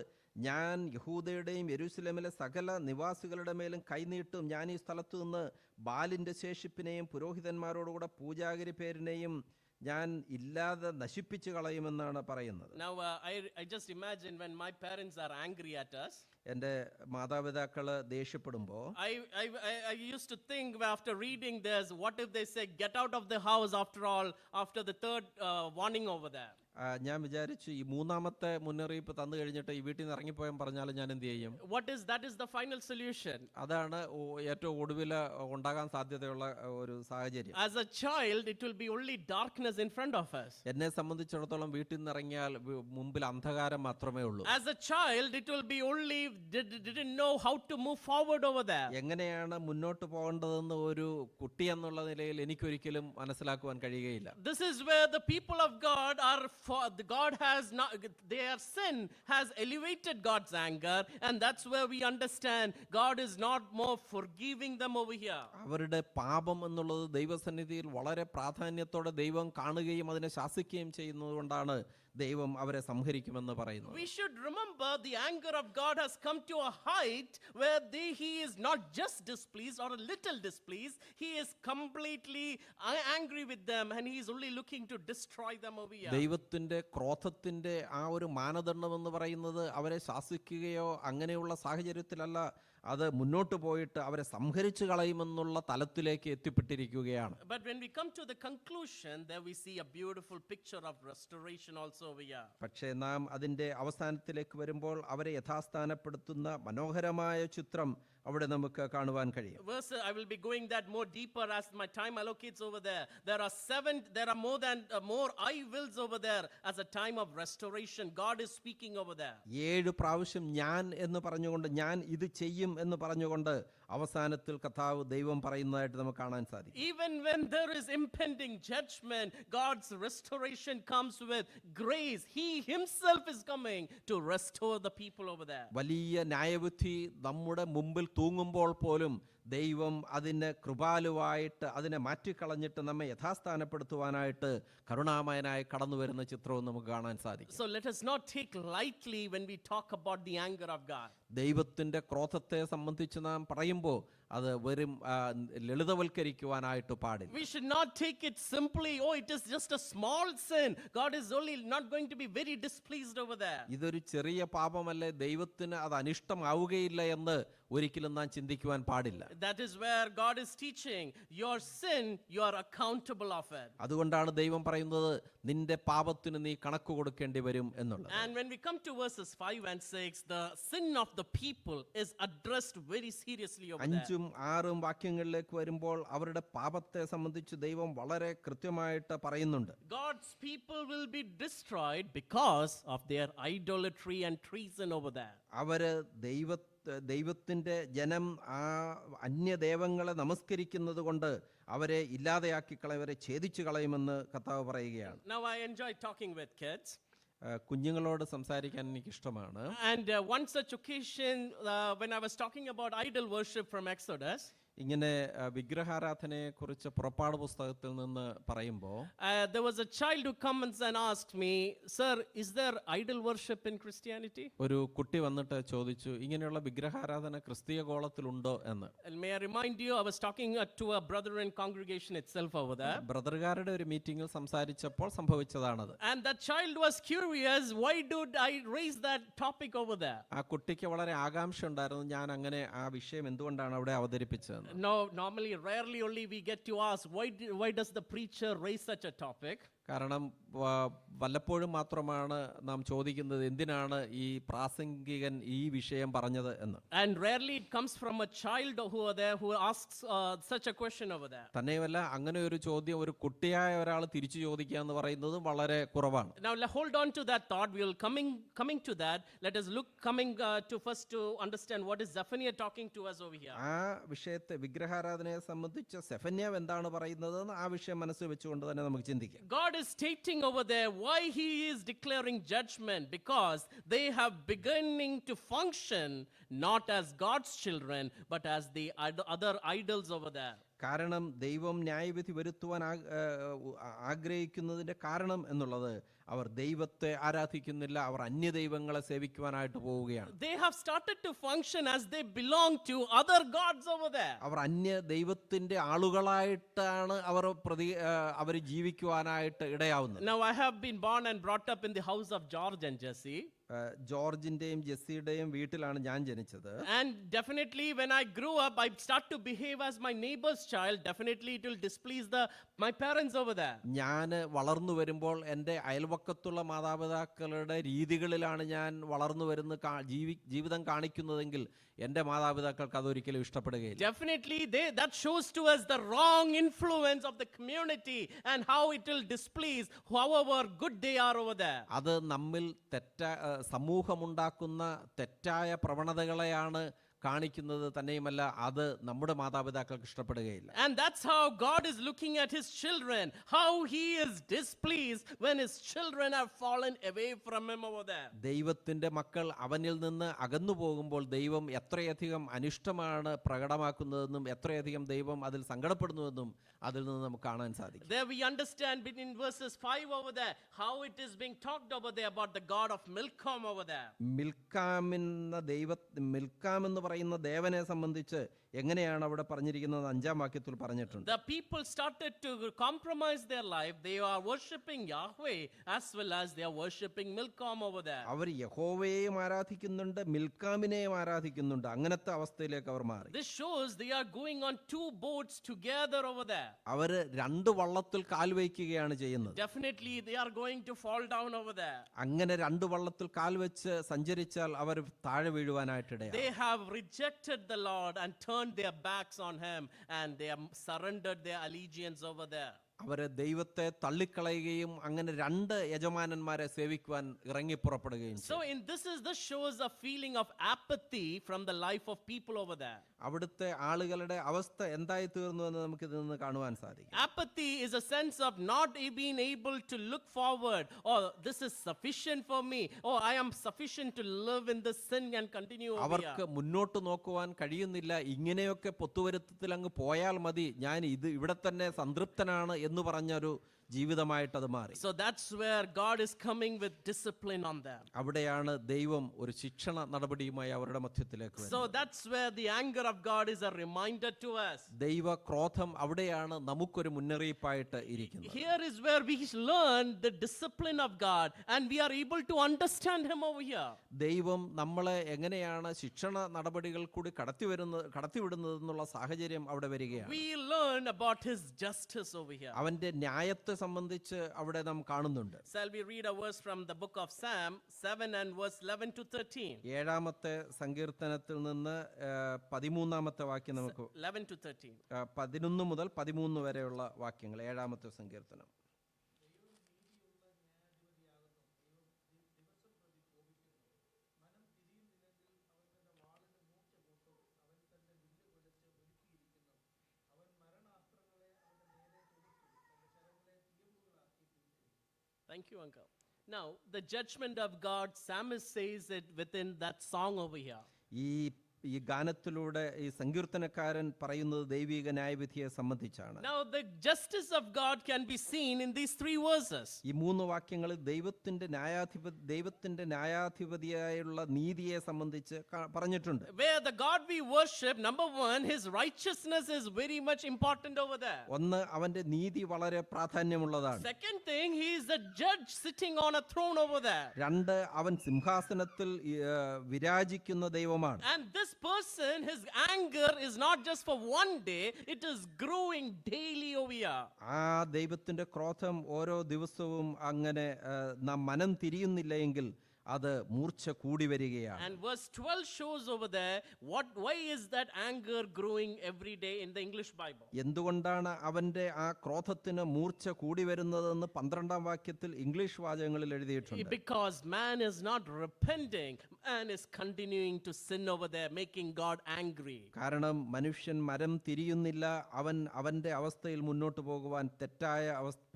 ഞാൻ യഹൂദയുടെയും യെരൂശലേമിലെ സകല നിവാസികളുടെ മേലും കൈനീട്ടും, ഞാൻ ഈ സ്ഥലത്തു നിന്ന് ബാലിന്റെ ശേഷിപ്പിനെയും പുരോഹിതന്മാരോടുകൂടെ പൂജാഗിരി പേരിനെയും ഞാൻ ഇല്ലാതെ നശിപ്പിച്ചു കളയുമെന്നാണ് പറയുന്നത്. Now I just imagine when my parents are angry at us. എൻ്റെ മാതാപിതാക്കള് ദേഷ്യപ്പെടുമ്പോൾ I used to think after reading this, what if they say get out of the house after all, after the third warning over there. ഞാൻ വിചാരിച്ചു ഈ 3-ാമത്തെ മുന്നറിയിപ്പ് തന്നു കഴിഞ്ഞിട്ട് ഈ വീട്ടിൽ നിന്ന് ഇറങ്ങിപ്പോയാൽ പറഞ്ഞാൽ ഞാൻ എന്ത് ചെയ്യും? That is the final solution. അതാണ് ഏറ്റവും ഒടുവിൽ ഉണ്ടാകാൻ സാധ്യതയുള്ള ഒരു സാഹചര്യം. As a child, it will be only darkness in front of us. എന്നെ സംബന്ധിച്ചിടത്തോളം വീട്ടിൽ നിന്ന് ഇറങ്ങിയാൽ മുമ്പിൽ അന്ധകാരം മാത്രമേ ഉള്ളൂ. As a child, it will be only didn't know how to move forward over there. എങ്ങനെയാണ് മുന്നോട്ട് പോകേണ്ടതെന്ന് ഒരു കുട്ടി എന്നുള്ള നിലയിൽ എനിക്കൊരിക്കലും മനസ്സിലാക്കുവാൻ കഴിയുകയില്ല. This is where the people of God are. God has not, their sin has elevated God's anger, and that's where we understand God is not more forgiving them over here. അവരുടെ പാപം എന്നുള്ളത് ദൈവസന്നിധിയിൽ വളരെ പ്രാധാന്യത്തോടെ ദൈവം കാണുകയും അതിനെ ശാസിക്കുകയും ചെയ്യുന്നതുകൊണ്ടാണ് ദൈവം അവരെ സംഹരിക്കുമെന്ന് പറയുന്നു. We should remember the anger of God has come to a height where he is not just displeased or a little displeased, he is completely angry with them and he is only looking to destroy them over here. ദൈവത്തിന്റെ ക്രോധത്തിന്റെ ആ ഒരു മാനദണ്ഡം എന്ന് പറയുന്നത് അവരെ ശാസിക്കുകയോ അങ്ങനെയുള്ള സാഹചര്യത്തിലല്ല, അത് മുന്നോട്ട് പോയിട്ട് അവരെ സംഹരിച്ചു കളയുമെന്നുള്ള തലത്തിലേക്ക് എത്തിപ്പെട്ടിരിക്കുകയാണ്. But when we come to the conclusion, there we see a beautiful picture of restoration also over here. പക്ഷേ നാം അതിന്റെ അവസാനത്തിലേക്ക് വരുമ്പോൾ അവരെ യഥാസ്ഥാനപ്പെടുത്തുന്ന മനോഹരമായ ചിത്രം അവിടെ നമുക്ക് കാണുവാൻ കഴിയും. I will be going that more deeper as my time allocates over there. There are more I wills over there as a time of restoration. God is speaking over there. 7 പ്രാവശ്യം ഞാൻ എന്ന് പറഞ്ഞുകൊണ്ട്, ഞാൻ ഇത് ചെയ്യും എന്ന് പറഞ്ഞുകൊണ്ട് അവസാനത്തിൽ കർത്താവ് ദൈവം പറയുന്നതായിട്ട് നമുക്ക് കാണാൻ സാധിക്കും. Even when there is impending judgment, God's restoration comes with grace. He himself is coming to restore the people over there. വലിയ ന്യായവിധി നമ്മുടെ മുമ്പിൽ തൂങ്ങുമ്പോൾ പോലും ദൈവം അതിനെ കൃപാലുവായിട്ട് അതിനെ മാറ്റിക്കളഞ്ഞിട്ട് നമ്മെ യഥാസ്ഥാനപ്പെടുത്തുവാനായിട്ട് കരുണാമയനായി കടന്നു വരുന്ന ചിത്രവും നമുക്ക് കാണാൻ സാധിക്കും. So let us not take lightly when we talk about the anger of God. ദൈവത്തിന്റെ ക്രോധത്തെ സംബന്ധിച്ച് നാം പറയുമ്പോൾ അത് വെറും ലളിതവൽക്കരിക്കുവാനായിട്ട് പാടില്ല. We should not take it simply, oh it is just a small sin, God is only not going to be very displeased over there. ഇതൊരു ചെറിയ പാപമല്ലേ, ദൈവത്തിന് അത് അനിഷ്ടമാവുകയില്ല എന്ന് ഒരിക്കലും നാം ചിന്തിക്കുവാൻ പാടില്ല. That is where God is teaching, your sin you are accountable of it. അതുകൊണ്ടാണ് ദൈവം പറയുന്നത് നിന്റെ പാപത്തിന് നീ കണക്ക് കൊടുക്കേണ്ടി വരും എന്നുള്ളത്. And when we come to verses 5 and 6, the sin of the people is addressed very seriously over there. 5ഉം 6ഉം വാക്യങ്ങളിലേക്ക് വരുമ്പോൾ അവരുടെ പാപത്തെ സംബന്ധിച്ച് ദൈവം വളരെ കൃത്യമായിട്ട് പറയുന്നുണ്ട്. God's people will be destroyed because of their idolatry and treason over there. അവര് ദൈവത്തിന്റെ ജനം ആ അന്യദേവങ്ങളെ നമസ്കരിക്കുന്നത് കൊണ്ട് അവരെ ഇല്ലാതെയാക്കി കളയവരെ ഛേദിച്ചു കളയുമെന്ന് കർത്താവ് പറയുകയാണ്. Now I enjoy talking with kids. കുഞ്ഞുങ്ങളോട് സംസാരിക്കാൻ എനിക്ക് ഇഷ്ടമാണ്. And one such occasion when I was talking about idol worship from Exodus, ഇങ്ങനെ വിഗ്രഹാരാധനയെ കുറിച്ച് പുറപ്പാട് പുസ്തകത്തിൽ നിന്ന് പറയുമ്പോൾ there was a child who comes and asked me, sir, is there idol worship in Christianity? ഒരു കുട്ടി വന്നിട്ട് ചോദിച്ചു, ഇങ്ങനെയുള്ള വിഗ്രഹാരാധന ക്രിസ്തീയ ഗോളത്തിലുണ്ടോ എന്ന്. And may I remind you, I was talking to a brother in congregation itself over there. ബ്രദറുകാരുടെ ഒരു മീറ്റിംഗിൽ സംസാരിച്ചപ്പോൾ സംഭവിച്ചതാണത്. And that child was curious, why did I raise that topic over there? ആ കുട്ടിക്ക് വളരെ ആകാംക്ഷ ഉണ്ടായിരുന്നു, ഞാൻ അങ്ങനെ ആ വിഷയം എന്തുകൊണ്ടാണ് അവിടെ അവതരിപ്പിച്ചത്. No, normally, rarely only we get to ask, why does the preacher raise such a topic? കാരണം വല്ലപ്പോഴും മാത്രമാണ് നാം ചോദിക്കുന്നത് എന്തിനാണ് ഈ പ്രാസംഗികൻ ഈ വിഷയം പറഞ്ഞത് എന്ന്. And rarely it comes from a child who are there who asks such a question over there. തന്നെയുമല്ല അങ്ങനെ ഒരു ചോദ്യം ഒരു കുട്ടിയായ ഒരാൾ തിരിച്ചു ചോദിക്കുക എന്ന് പറയുന്നത് വളരെ കുറവാണ്. Now hold on to that thought. We will coming to that. Let us look to first to understand what is Zephaniah talking to us over here. ആ വിഷയത്തെ വിഗ്രഹാരാധനയെ സംബന്ധിച്ച് സെഫന്യാവ് എന്താണ് പറയുന്നതെന്ന് ആ വിഷയം മനസ്സിൽ വെച്ചുകൊണ്ട് തന്നെ നമുക്ക് ചിന്തിക്കാം. God is stating over there why he is declaring judgment, because they have beginning to function not as God's children but as the other idols over there. കാരണം ദൈവം ന്യായവിധി വരുത്തുവാൻ ആഗ്രഹിക്കുന്നതിന്റെ കാരണം എന്നുള്ളത് അവർ ദൈവത്തെ ആരാധിക്കുന്നില്ല, അവർ അന്യദൈവങ്ങളെ സേവിക്കുവാനായിട്ട് പോവുകയാണ്. They have started to function as they belong to other gods over there. അവർ അന്യ ദൈവത്തിന്റെ ആളുകളായിട്ടാണ് അവർ ജീവിക്കുവാനായിട്ട് ഇടയാവുന്നത്. Now I have been born and brought up in the house of George and Jesse. ജോർജിന്റെയും ജെസ്സിയുടെയും വീട്ടിലാണ് ഞാൻ ജനിച്ചത്. And definitely when I grew up, I start to behave as my neighbor's child. Definitely it will displease my parents over there. ഞാൻ വളർന്നു വരുമ്പോൾ എൻ്റെ അയൽവക്കത്തുള്ള മാതാപിതാക്കളുടെ രീതികളിലാണ് ഞാൻ വളർന്നു വരുന്ന ജീവിതം കാണിക്കുന്നതെങ്കിൽ എൻ്റെ മാതാപിതാക്കൾക്ക് അതൊരിക്കലും ഇഷ്ടപ്പെടുകയില്ല. Definitely that shows to us the wrong influence of the community and how it will displease however good they are over there. അത് നമ്മിൽ സമൂഹമുണ്ടാക്കുന്ന തെറ്റായ പ്രവണതകളെയാണ് കാണിക്കുന്നത്. തന്നെയുമല്ല അത് നമ്മുടെ മാതാപിതാക്കൾക്ക് ഇഷ്ടപ്പെടുകയില്ല. And that's how God is looking at his children, how he is displeased when his children have fallen away from him over there. ദൈവത്തിന്റെ മക്കൾ അവനിൽ നിന്ന് അകന്നു പോകുമ്പോൾ ദൈവം എത്രയധികം അനിഷ്ടമാണ് പ്രകടമാക്കുന്നതെന്നും എത്രയധികം ദൈവം അതിൽ സങ്കടപ്പെടുന്നുവെന്നും അതിൽ നിന്ന് നമുക്ക് കാണാൻ സാധിക്കും. There we understand in verses 5 over there how it is being talked over there about the god of Milcom over there. മിൽക്കാം എന്ന് പറയുന്ന ദേവനെ സംബന്ധിച്ച് എങ്ങനെയാണ് അവിടെ പറഞ്ഞിരിക്കുന്നത്? 5-ാം വാക്യത്തിൽ പറഞ്ഞിട്ടുണ്ട്. The people started to compromise their life. They are worshiping Yahweh as well as they are worshiping Milcom over there. അവർ യഹോവയെയും ആരാധിക്കുന്നുണ്ട്, മിൽക്കാമിനെയും ആരാധിക്കുന്നുണ്ട്. അങ്ങനത്തെ അവസ്ഥയിലേക്ക് അവർ മാറി. This shows they are going on two boats together over there. അവർ രണ്ട് വള്ളത്തിൽ കാൽ വയ്ക്കുകയാണ് ചെയ്യുന്നത്. Definitely they are going to fall down over there. അങ്ങനെ രണ്ട് വള്ളത്തിൽ കാൽ വെച്ച് സഞ്ചരിച്ചാൽ അവർ താഴെ വീഴുവാനായിട്ടിടയാണ്. They have rejected the Lord and turned their backs on him, and they have surrendered their allegiance over there. അവരെ ദൈവത്തെ തള്ളിക്കളയുകയും അങ്ങനെ രണ്ട് യജമാനന്മാരെ സേവിക്കുവാൻ ഇറങ്ങി പുറപ്പെടുകയും ചെയ്തു. So this shows a feeling of apathy from the life of people over there. അവിടുത്തെ ആളുകളുടെ അവസ്ഥ എന്തായി തീർന്നു എന്ന് നമുക്ക് ഇതിൽ നിന്ന് കാണുവാൻ സാധിക്കും. Apathy is a sense of not being able to look forward. Oh, this is sufficient for me. Oh, I am sufficient to live in this sin and continue over അവർക്ക് here. മുന്നോട്ട് നോക്കുവാൻ കഴിയുന്നില്ല. ഇങ്ങനെയൊക്കെ പൊത്തുവരുത്തത്തിൽ അങ്ങ് പോയാൽ മതി, ഞാൻ ഇവിടെ തന്നെ സംതൃപ്തനാണ് എന്ന് പറഞ്ഞൊരു ജീവിതമായിട്ട് അത് മാറി. So that's where God is coming with discipline on them. അവിടെയാണ് ദൈവം ഒരു ശിക്ഷണ നടപടിയുമായി അവരുടെ മധ്യത്തിലേക്ക് വരുന്നത്. So that's where the anger of God is a reminder to us. ദൈവ ക്രോധം അവിടെയാണ് നമുക്കൊരു മുന്നറിയിപ്പായിട്ട് ഇരിക്കുന്നത്. Here is where we learn the discipline of God and we are able to understand him over here. ദൈവം നമ്മളെ എങ്ങനെയാണ് ശിക്ഷണ നടപടികൾ കൂടി കടത്തിവിടുന്നതെന്നുള്ള സാഹചര്യം അവിടെ വരികയാണ്. We learn about his justice over here. അവന്റെ ന്യായത്തെ സംബന്ധിച്ച് അവിടെ നാം കാണുന്നുണ്ട്. Shall we read a verse from the book of Psalm 7 and verse 11 to 13? 7-ാമത്തെ സങ്കീർത്തനത്തിൽ നിന്ന് 13-ാമത്തെ വാക്യം നമുക്ക് 11 to 13. 11 മുതൽ 13 വരെയുള്ള വാക്യങ്ങൾ. 7-ാമത്തെ സങ്കീർത്തനം. Thank you, Uncle. Now, the judgment of God, Psalmist says it within that song over here. ഈ ഗാനത്തിലൂടെ ഈ സങ്കീർത്തനക്കാരൻ പറയുന്നത് ദൈവിക ന്യായവിധിയെ സംബന്ധിച്ചാണ്. Now the justice of God can be seen in these 3 verses. ഈ 3 വാക്യങ്ങളിൽ ദൈവത്തിന്റെ ന്യായാധിപതിയായുള്ള നീതിയെ സംബന്ധിച്ച് പറഞ്ഞിട്ടുണ്ട്. Where the God we worship, number 1, his righteousness is very much important over there. ഒന്ന്, അവന്റെ നീതി വളരെ പ്രാധാന്യമുള്ളതാണ്. Second thing, he is the judge sitting on a throne over there. 2, അവൻ സിംഹാസനത്തിൽ വിരാജിക്കുന്ന ദൈവമാണ്. And this this person, his anger is not just for one day, it is growing daily over here. ആ ദൈവത്തിന്റെ ക്രോധം ഓരോ ദിവസവും അങ്ങനെ നാം മനം തിരിയുന്നില്ല എങ്കിൽ അത് മൂർച്ച കൂടി വരികയാണ്. And verse 12 shows over there why is that anger growing every day in the English Bible. എന്തുകൊണ്ടാണ് അവന്റെ ആ ക്രോധത്തിന് മൂർച്ച കൂടി വരുന്നതെന്ന് 12-ാം വാക്യത്തിൽ ഇംഗ്ലീഷ് വാചകങ്ങളിൽ എഴുതിയിട്ടുണ്ട്. Because man is not repenting, man is continuing to sin over there, making God angry. കാരണം മനുഷ്യൻ മരം തിരിയുന്നില്ല, അവന്റെ അവസ്ഥയിൽ മുന്നോട്ട് പോകുവാൻ തെറ്റായ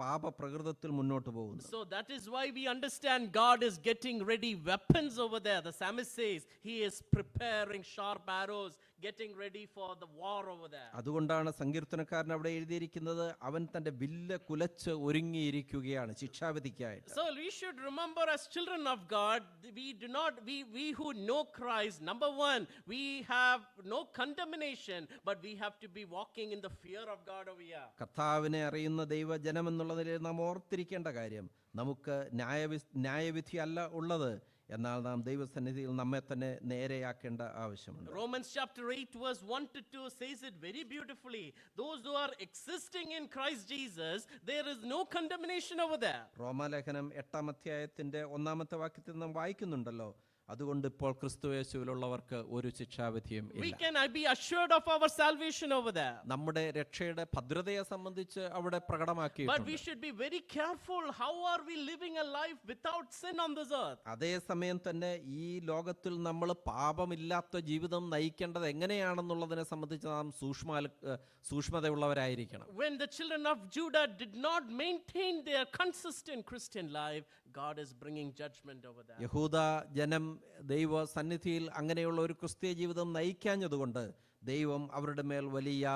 പാപപ്രകൃതത്തിൽ മുന്നോട്ട് പോകുന്നു. So that is why we understand God is getting ready weapons over there. The psalmist says he is preparing sharp arrows, getting ready for the war over there. അതുകൊണ്ടാണ് സങ്കീർത്തനക്കാരൻ അവിടെ എഴുതിയിരിക്കുന്നത്, അവൻ തന്റെ വില്ല് കുലച്ച് ഒരുങ്ങിയിരിക്കുകയാണ് ശിക്ഷാവിധിക്കായിട്ട്. So we should remember as children of God, we who know Christ, number one, we have no condemnation, but we have to be walking in the fear of God over here. കർത്താവിനെ അറിയുന്ന ദൈവജനം എന്നുള്ള നിലയിൽ നാം ഓർത്തിരിക്കേണ്ട കാര്യം, നമുക്ക് ന്യായവിധി അല്ല ഉള്ളത്, എന്നാൽ നാം ദൈവസന്നിധിയിൽ നമ്മെ തന്നെ നേരെയാക്കേണ്ട ആവശ്യമുണ്ട്. Romans chapter 8 verse 1 to 2 says it very beautifully. Those who are existing in Christ Jesus, there is no condemnation over there. റോമാലേഖനം 8-ാം അധ്യായത്തിന്റെ 1-ാമത്തെ വാക്യത്തിൽ നാം വായിക്കുന്നുണ്ടല്ലോ, അതുകൊണ്ട് ഇപ്പോൾ ക്രിസ്തുയേശുവിലുള്ളവർക്ക് ഒരു ശിക്ഷാവിധിയും We ഇല്ല. can be assured of our salvation over there. നമ്മുടെ രക്ഷയുടെ ഭദ്രതയെ സംബന്ധിച്ച് അവിടെ But പ്രകടമാക്കിയിട്ടുണ്ട്. we should be very careful. How are we living a life without sin on this earth? അതേസമയം തന്നെ ഈ ലോകത്തിൽ നമ്മൾ പാപമില്ലാത്ത ജീവിതം നയിക്കേണ്ടത് എങ്ങനെയാണെന്നുള്ളതിനെ സംബന്ധിച്ച് നാം സൂക്ഷ്മതയുള്ളവരായിരിക്കണം. When the children of Judah did not maintain their consistent Christian life, God is bringing judgment over there. യഹൂദ ജനം ദൈവ സന്നിധിയിൽ അങ്ങനെയുള്ള ഒരു ക്രിസ്തീയ ജീവിതം നയിക്കാഞ്ഞതുകൊണ്ട് ദൈവം അവരുടെ മേൽ വലിയ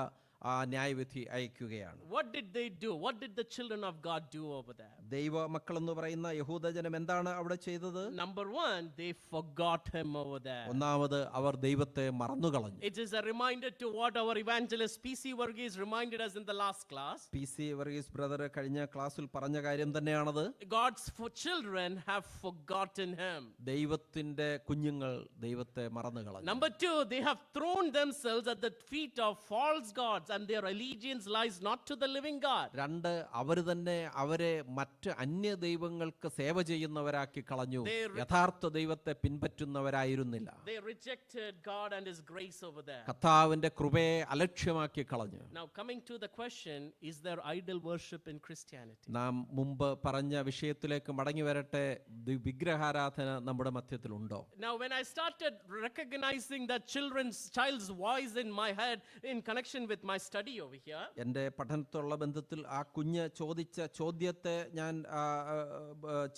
ന്യായവിധി അയക്കുകയാണ്. What did they do? What did the children of God do over there? ദൈവ മക്കൾ എന്ന് പറയുന്ന യഹൂദജനം എന്താണ് അവിടെ ചെയ്തത്? Number one, they forgot him over there. ഒന്നാമത് അവർ ദൈവത്തെ മറന്നുകളഞ്ഞു. It is a reminder to what our evangelist P.C. Varghese reminded us in the last class. P.C. Varghese brother കഴിഞ്ഞ ക്ലാസ്സിൽ പറഞ്ഞ കാര്യം തന്നെയാണത്. God's children have forgotten him. ദൈവത്തിന്റെ കുഞ്ഞുങ്ങൾ ദൈവത്തെ മറന്നുകളഞ്ഞു. Number two, they have thrown themselves at the feet of false gods, and their allegiance lies not to the living God. രണ്ട്, അവർ തന്നെ അവരെ മറ്റ് അന്യ ദൈവങ്ങൾക്ക് സേവ ചെയ്യുന്നവരാക്കി കളഞ്ഞു, യഥാർത്ഥ ദൈവത്തെ പിൻപറ്റുന്നവരായിരുന്നില്ല. They rejected God and his grace over there. കർത്താവിന്റെ കൃപയെ അലക്ഷ്യമാക്കി കളഞ്ഞു. Now coming to the question, is there idol worship in Christianity? നാം മുമ്പ് പറഞ്ഞ വിഷയത്തിലേക്ക് മടങ്ങി വരട്ടെ, വിഗ്രഹാരാധന നമ്മുടെ മധ്യത്തിലുണ്ടോ? Now when I started recognizing that child's voice in my head in connection with my study over here, എൻ്റെ പഠനത്തോടുള്ള ബന്ധത്തിൽ ആ കുഞ്ഞ് ചോദിച്ച ചോദ്യത്തെ ഞാൻ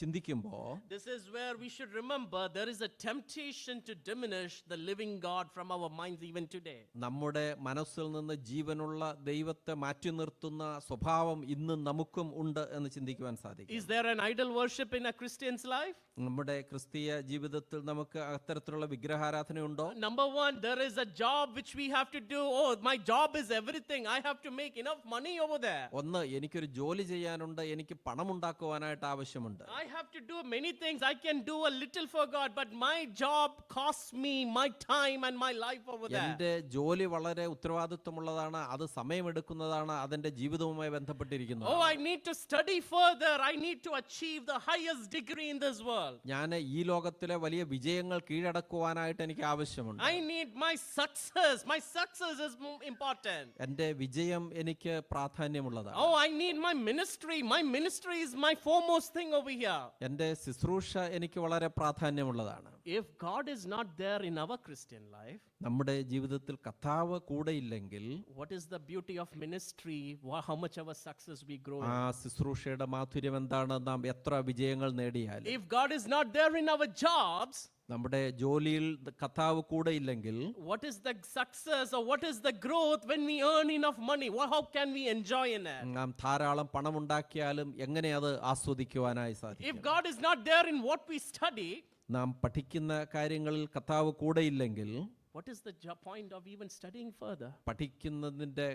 ചിന്തിക്കുമ്പോൾ, this is where we should remember there is a temptation to diminish the living God from our minds even today. നമ്മുടെ മനസ്സിൽ നിന്ന് ജീവനുള്ള ദൈവത്തെ മാറ്റി നിർത്തുന്ന സ്വഭാവം ഇന്നും നമുക്കും ഉണ്ട് എന്ന് ചിന്തിക്കുവാൻ സാധിക്കും. Is there an idol worship in a Christian's life? നമ്മുടെ ക്രിസ്തീയ ജീവിതത്തിൽ നമുക്ക് അത്തരത്തിലുള്ള വിഗ്രഹാരാധനയുണ്ടോ? Number one, there is a job which we have to do. Oh, my job is everything. I have to make enough money over there. ഒന്ന്, എനിക്കൊരു ജോലി ചെയ്യാനുണ്ട്, എനിക്ക് പണം ഉണ്ടാക്കുവാനായിട്ട് ആവശ്യമുണ്ട്. I have to do many things. I can do a little for God, but my job costs me my time and my life over there. എൻ്റെ ജോലി വളരെ ഉത്തരവാദിത്വമുള്ളതാണ്, അത് സമയമെടുക്കുന്നതാണ്, അതെന്റെ ജീവിതവുമായി ബന്ധപ്പെട്ടിരിക്കുന്നു. Oh, I need to study further. I need to achieve the highest degree in this world. ഞാൻ ഈ ലോകത്തിലെ വലിയ വിജയങ്ങൾ കീഴടക്കുവാനായിട്ട് എനിക്ക് ആവശ്യമുണ്ട്. I need my success. My success is important. എൻ്റെ വിജയം എനിക്ക് പ്രാധാന്യമുള്ളതാണ്. Oh, I need my ministry. My ministry is my foremost thing over here. എൻ്റെ ശുശ്രൂഷ എനിക്ക് വളരെ പ്രാധാന്യമുള്ളതാണ്. If God is not there in our Christian life, നമ്മുടെ ജീവിതത്തിൽ കർത്താവ് കൂടെയില്ലെങ്കിൽ what is the beauty of ministry? How much our success we grow ആ in? ശുശ്രൂഷയുടെ മാധുര്യം എന്താണ്? നാം എത്ര വിജയങ്ങൾ നേടിയാൽ, If God is not there in our jobs, നമ്മുടെ ജോലിയിൽ കർത്താവ് കൂടെയില്ലെങ്കിൽ, what is the success or what is the growth when we earn enough money? How can we enjoy in it? നാം ധാരാളം പണം ഉണ്ടാക്കിയാലും എങ്ങനെ അത് ആസ്വദിക്കുവാനായി If സാധിക്കും? God is not there in what we study, നാം പഠിക്കുന്ന കാര്യങ്ങളിൽ കർത്താവ് കൂടെയില്ലെങ്കിൽ what is the point of even studying further? പഠിക്കുന്നതിന്റെ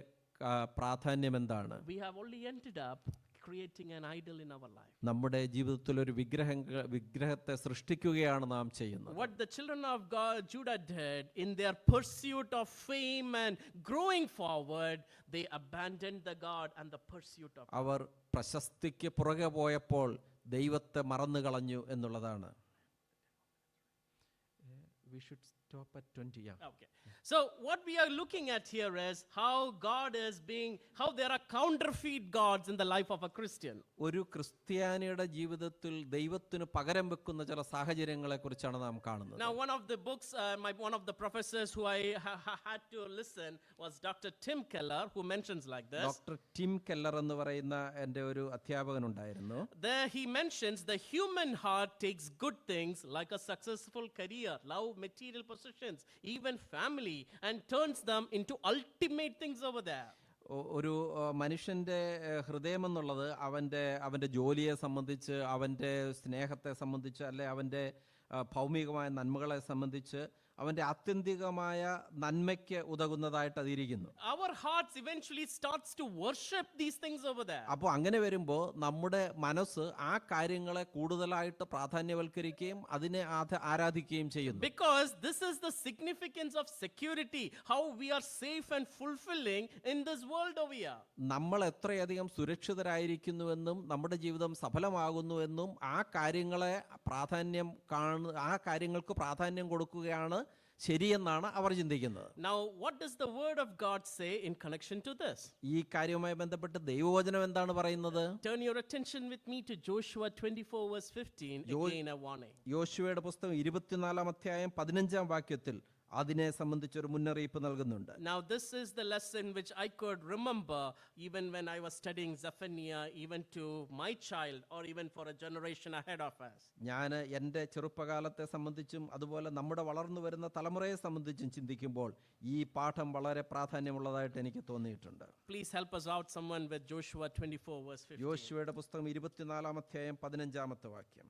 പ്രാധാന്യം എന്താണ്? We have only ended up creating an idol in our life. നമ്മുടെ ജീവിതത്തിൽ ഒരു വിഗ്രഹത്തെ സൃഷ്ടിക്കുകയാണ് നാം ചെയ്യുന്നത്. What the children of God, Judah did in their pursuit of fame and growing forward, they abandoned the God and the pursuit of. അവർ പ്രശസ്തിക്ക് പുറകെ പോയപ്പോൾ ദൈവത്തെ മറന്നു കളഞ്ഞു എന്നുള്ളതാണ്. We should stop at 20. Yeah. Okay. So what we are looking at here is how there are counterfeit gods in the life of a Christian. ഒരു ക്രിസ്ത്യാനിയുടെ ജീവിതത്തിൽ ദൈവത്തിന് പകരം വെക്കുന്ന ചില സാഹചര്യങ്ങളെ കുറിച്ചാണ് നാം കാണുന്നത്. Now one of the books, one of the professors who I had to listen was Dr. Tim Keller, who mentions like this. Doctor Tim Keller എന്ന് പറയുന്ന എൻ്റെ ഒരു അധ്യാപകൻ ഉണ്ടായിരുന്നു. There he mentions the human heart takes good things like a successful career, love, material possessions, even family, and turns them into ultimate things over there. ഒരു മനുഷ്യൻ്റെ ഹൃദയം എന്നുള്ളത് അവൻ്റെ ജോലിയെ സംബന്ധിച്ച്, അവൻ്റെ സ്നേഹത്തെ സംബന്ധിച്ച്, അല്ലെ അവൻ്റെ ഭൗമികമായ നന്മകളെ സംബന്ധിച്ച്, അവൻ്റെ ആത്യന്തികമായ നന്മയ്ക്ക് ഉതകുന്നതായിട്ട് അതിരിക്കുന്നു. Our hearts eventually starts to worship these things over there. അപ്പോൾ അങ്ങനെ വരുമ്പോൾ നമ്മുടെ മനസ്സ് ആ കാര്യങ്ങളെ കൂടുതലായിട്ട് പ്രാധാന്യവൽക്കരിക്കുകയും അതിനെ ആരാധിക്കുകയും ചെയ്യുന്നു. Because this is the significance of security, how we are safe and fulfilling in this world over here. നമ്മൾ എത്രയധികം സുരക്ഷിതരായിരിക്കുന്നുവെന്നും നമ്മുടെ ജീവിതം സഫലമാകുന്നുവെന്നും ആ കാര്യങ്ങൾക്ക് പ്രാധാന്യം കൊടുക്കുകയാണ് ശരിയെന്നാണ് അവർ ചിന്തിക്കുന്നത്. Now what does the word of God say in connection to this? ഈ കാര്യവുമായി ബന്ധപ്പെട്ട് ദൈവവചനം എന്താണ് പറയുന്നത്? Turn your attention with me to Joshua 24 verse 15. Again a warning. യോശുവയുടെ പുസ്തകം 24-ാം അധ്യായം 15-ാം വാക്യത്തിൽ അതിനെ സംബന്ധിച്ചൊരു മുന്നറിയിപ്പ് നൽകുന്നുണ്ട്. Now this is the lesson which I could remember even when I was studying Zephaniah, even to my child or even for a generation ahead of us. ഞാൻ എൻ്റെ ചെറുപ്പകാലത്തെ സംബന്ധിച്ചും അതുപോലെ നമ്മുടെ വളർന്നു വരുന്ന തലമുറയെ സംബന്ധിച്ചും ചിന്തിക്കുമ്പോൾ ഈ പാഠം വളരെ പ്രാധാന്യമുള്ളതായിട്ട് എനിക്ക് തോന്നിയിട്ടുണ്ട്. Please help us out someone with Joshua 24 verse 15. യോശുവയുടെ പുസ്തകം 24-ാം അധ്യായം 15-ാമത്തെ വാക്യം.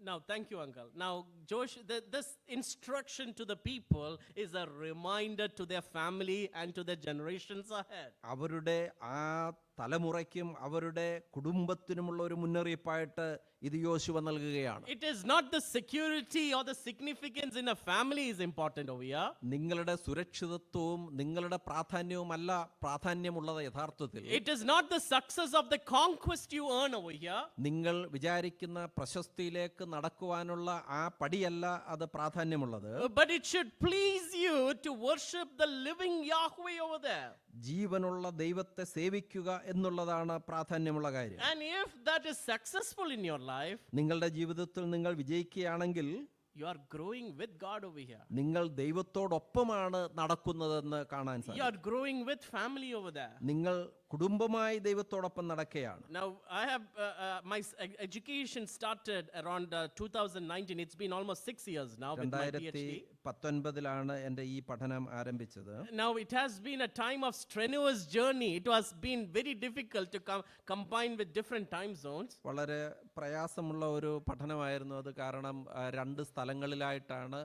Now, thank you, Uncle. Now, this instruction to the people is a reminder to their family and to the generations ahead. അവരുടെ ആ തലമുറയ്ക്കും അവരുടെ കുടുംബത്തിനുമുള്ള ഒരു മുന്നറിയിപ്പായിട്ട് ഇത് യോശുവ നൽകുകയാണ്. It is not the security or the significance in a family is important over here. നിങ്ങളുടെ സുരക്ഷിതത്വവും നിങ്ങളുടെ പ്രാധാന്യവുമല്ല പ്രാധാന്യമുള്ളത് യഥാർത്ഥത്തിൽ. It is not the success of the conquest you earn over here. നിങ്ങൾ വിചാരിക്കുന്ന പ്രശസ്തിയിലേക്ക് നടക്കുവാനുള്ള ആ പടിയല്ല അത് പ്രാധാന്യമുള്ളത്. But it should please you to worship the living Yahweh over there. ജീവനുള്ള ദൈവത്തെ സേവിക്കുക എന്നുള്ളതാണ് പ്രാധാന്യമുള്ള കാര്യം. And if that is successful in your life, നിങ്ങളുടെ ജീവിതത്തിൽ നിങ്ങൾ വിജയിക്കുകയാണെങ്കിൽ you are growing with God over here. നിങ്ങൾ ദൈവത്തോടൊപ്പമാണ് നടക്കുന്നതെന്ന് കാണാൻ സാധിക്കും. You are growing with family over there. നിങ്ങൾ കുടുംബമായി ദൈവത്തോടൊപ്പം നടക്കുകയാണ്. Now I have my education started around 2019. It's been almost 6 years now with my PhD. 2019 എൻ്റെ ഈ പഠനം ആരംഭിച്ചത്. Now it has been a time of strenuous journey. It has been very difficult to combine with different time zones. വളരെ പ്രയാസമുള്ള ഒരു പഠനമായിരുന്നു അത്. കാരണം രണ്ട് സ്ഥലങ്ങളിലായിട്ടാണ്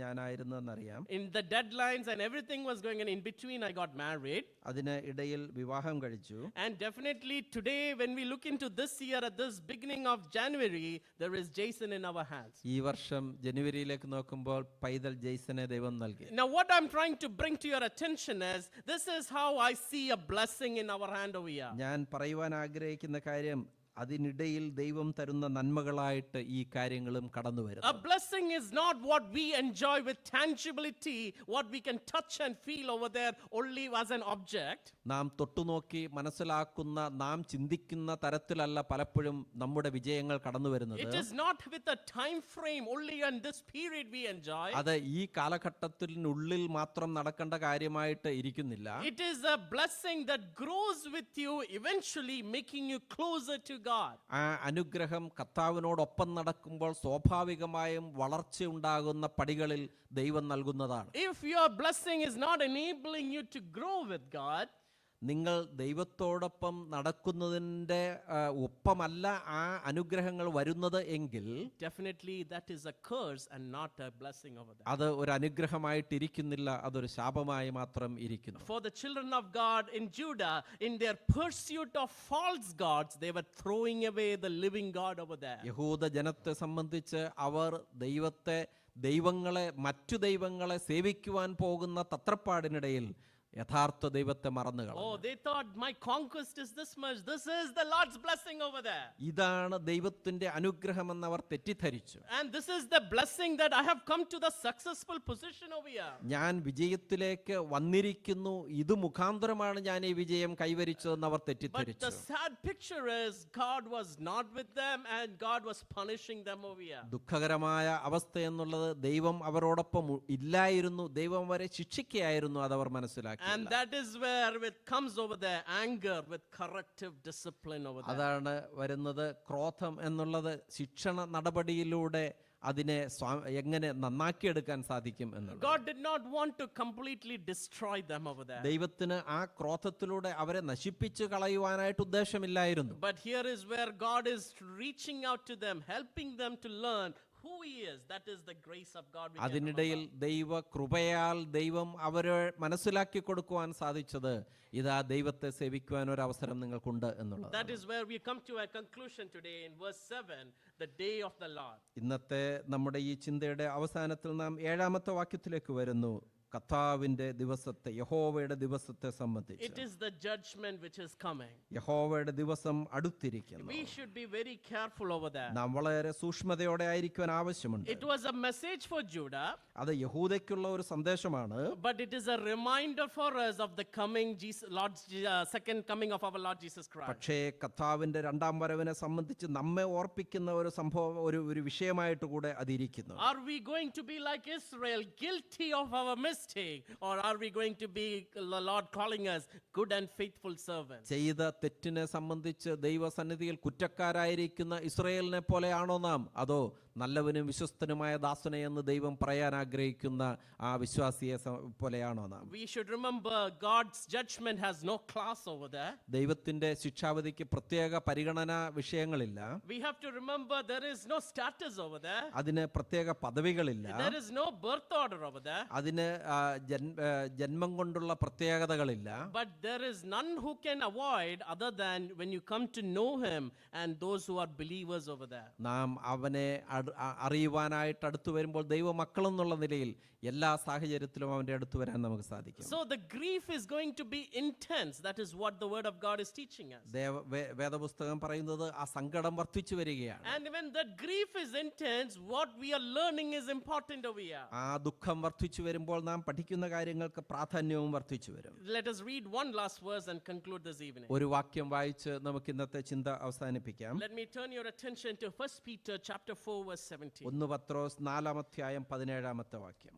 ഞാനായിരുന്നതെന്നറിയാം. In the deadlines and everything was going on, in between I got married. അതിന് ഇടയിൽ വിവാഹം കഴിച്ചു. And definitely today when we look into this year at this beginning of January, there is Jason in our hands. ഈ വർഷം ജനുവരിയിലേക്ക് നോക്കുമ്പോൾ പൈതൽ ജെയ്സനെ ദൈവം നൽകി. Now what I'm trying to bring to your attention is this is how I see a blessing in our hand over here. ഞാൻ പറയുവാൻ ആഗ്രഹിക്കുന്ന കാര്യം അതിനിടയിൽ ദൈവം തരുന്ന നന്മകളായിട്ട് ഈ കാര്യങ്ങളും കടന്നു വരുന്നു. A blessing is not what we enjoy with tangibility, what we can touch and feel over there only as an object. നാം തൊട്ടുനോക്കി മനസ്സിലാക്കുന്ന നാം ചിന്തിക്കുന്ന തരത്തിലല്ല പലപ്പോഴും നമ്മുടെ വിജയങ്ങൾ കടന്നു വരുന്നത്. It is not with a time frame only in this period we enjoy. അത് ഈ കാലഘട്ടത്തിനുള്ളിൽ മാത്രം നടക്കേണ്ട കാര്യമായിട്ട് ഇരിക്കുന്നില്ല. It is a blessing that grows with you, eventually making you closer to God. ആ അനുഗ്രഹം കർത്താവിനോടൊപ്പം നടക്കുമ്പോൾ സ്വാഭാവികമായും വളർച്ചയുണ്ടാകുന്ന പടികളിൽ ദൈവം നൽകുന്നതാണ്. If your blessing is not enabling you to grow with God, നിങ്ങൾ ദൈവത്തോടൊപ്പം നടക്കുന്നതിൻ്റെ ഒപ്പമല്ല ആ അനുഗ്രഹങ്ങൾ വരുന്നത് എങ്കിൽ definitely that is a curse and not a blessing over there. അത് ഒരു അനുഗ്രഹമായിട്ടിരിക്കുന്നില്ല, അതൊരു ശാപമായി മാത്രം ഇരിക്കുന്നു. For the children of God in Judah, in their pursuit of false gods, they were throwing away the living God over there. യഹൂദ ജനത്തെ സംബന്ധിച്ച് അവർ മറ്റു ദൈവങ്ങളെ സേവിക്കുവാൻ പോകുന്ന തത്രപ്പാടിനിടയിൽ യഥാർത്ഥ ദൈവത്തെ മറന്നു കളഞ്ഞു. Oh, they thought my conquest is this much. This is the Lord's blessing over there. ഇതാണ് ദൈവത്തിന്റെ അനുഗ്രഹമെന്ന് അവർ തെറ്റിദ്ധരിച്ചു. And this is the blessing that I have come to the successful position over here. ഞാൻ വിജയത്തിലേക്ക് വന്നിരിക്കുന്നു, ഇത് മുഖാന്തരമാണ് ഞാൻ ഈ വിജയം കൈവരിച്ചതെന്ന് അവർ But തെറ്റിദ്ധരിച്ചു. the sad picture is God was not with them and God was punishing them over here. ദുഃഖകരമായ അവസ്ഥ എന്നുള്ളത് ദൈവം അവരോടൊപ്പം ഇല്ലായിരുന്നു, ദൈവം അവരെ ശിക്ഷിക്കുകയായിരുന്നു, അതവർ മനസ്സിലാക്കി. And that is where it comes over there, anger with corrective discipline over there. അതാണ് വരുന്നത്. ക്രോധം എന്നുള്ളത് ശിക്ഷണ നടപടിയിലൂടെ അതിനെ എങ്ങനെ നന്നാക്കിയെടുക്കാൻ സാധിക്കും എന്നുള്ളത്. God did not want to completely destroy them over there. ദൈവത്തിന് ആ ക്രോധത്തിലൂടെ അവരെ നശിപ്പിച്ചു കളയുവാനായിട്ട് ഉദ്ദേശമില്ലായിരുന്നു. But here is where God is reaching out to them, helping them to learn who he is. That is the grace of God. അതിനിടയിൽ ദൈവ കൃപയാൽ ദൈവം അവരെ മനസ്സിലാക്കി കൊടുക്കുവാൻ സാധിച്ചത് ഇതാ ദൈവത്തെ സേവിക്കുവാൻ ഒരു അവസരം നിങ്ങൾക്കുണ്ട് എന്നുള്ളത്. That is where we come to a conclusion today in verse 7, the day of the Lord. ഇന്നത്തെ നമ്മുടെ ഈ ചിന്തയുടെ അവസാനത്തിൽ നാം 7-ാമത്തെ വാക്യത്തിലേക്ക് വരുന്നു. കർത്താവിന്റെ ദിവസത്തെ, യഹോവയുടെ ദിവസത്തെ സംബന്ധിച്ച്. It is the judgment which is coming. യഹോവയുടെ ദിവസം അടുത്തിരിക്കുന്നു. We should be very careful over there. നാം വളരെ സൂക്ഷ്മതയോടെ ആയിരിക്കുവാൻ ആവശ്യമുണ്ട്. It was a message for Judah, അത് യഹൂദയ്ക്കുള്ള ഒരു സന്ദേശമാണ്. but it is a reminder for us of the coming second coming of our Lord Jesus Christ. പക്ഷേ കർത്താവിന്റെ രണ്ടാം വരവിനെ സംബന്ധിച്ച് നമ്മെ ഓർപ്പിക്കുന്ന ഒരു സംഭവം, ഒരു വിഷയമായിട്ട് കൂടെ അതിരിക്കുന്നു. Are we going to be like Israel, guilty of our mistake, or are we going to be the Lord calling us good and faithful servants? ചെയ്ത തെറ്റിനെ സംബന്ധിച്ച് ദൈവസന്നിധിയിൽ കുറ്റക്കാരായിരിക്കുന്ന ഇസ്രായേലിനെ പോലെയാണോ നാം, അതോ നല്ലവനും വിശ്വസ്തനുമായ ദാസനെ എന്ന് ദൈവം പറയാൻ ആഗ്രഹിക്കുന്ന ആ വിശ്വാസിയെ പോലെയാണോ നാം? We should remember God's judgment has no class over there. ദൈവത്തിന്റെ ശിക്ഷാവിധിക്ക് പ്രത്യേക പരിഗണന വിഷയങ്ങളില്ല. We have to remember there is no status over there. അതിന് പ്രത്യേക പദവികളില്ല. There is no birth order over there. അതിന് ജന്മം കൊണ്ടുള്ള പ്രത്യേകതകളില്ല. But there is none who can avoid other than when you come to know him and those who are believers over there. നാം അവനെ അറിയുവാനായിട്ട് അടുത്തു വരുമ്പോൾ ദൈവ മക്കളെന്നുള്ള നിലയിൽ എല്ലാ സാഹചര്യത്തിലും അവന്റെ അടുത്ത് വരാൻ നമുക്ക് സാധിക്കും. So the grief is going to be intense. That is what the word of God is teaching us. വേദപുസ്തകം പറയുന്നത് ആ സങ്കടം വർദ്ധിച്ചു വരികയാണ്. And when that grief is intense, what we are learning is important over here. ആ ദുഃഖം വർദ്ധിച്ചു വരുമ്പോൾ നാം പഠിക്കുന്ന കാര്യങ്ങൾക്ക് പ്രാധാന്യവും വർദ്ധിച്ചു വരും. Let us read one last verse and conclude this evening. ഒരു വാക്യം വായിച്ച് നമുക്ക് ഇന്നത്തെ ചിന്ത അവസാനിപ്പിക്കാം. Let me turn your attention to 1 Peter chapter 4 verse 17. 1 പത്രോസ് 4-ാം 17-ാമത്തെ വാക്യം.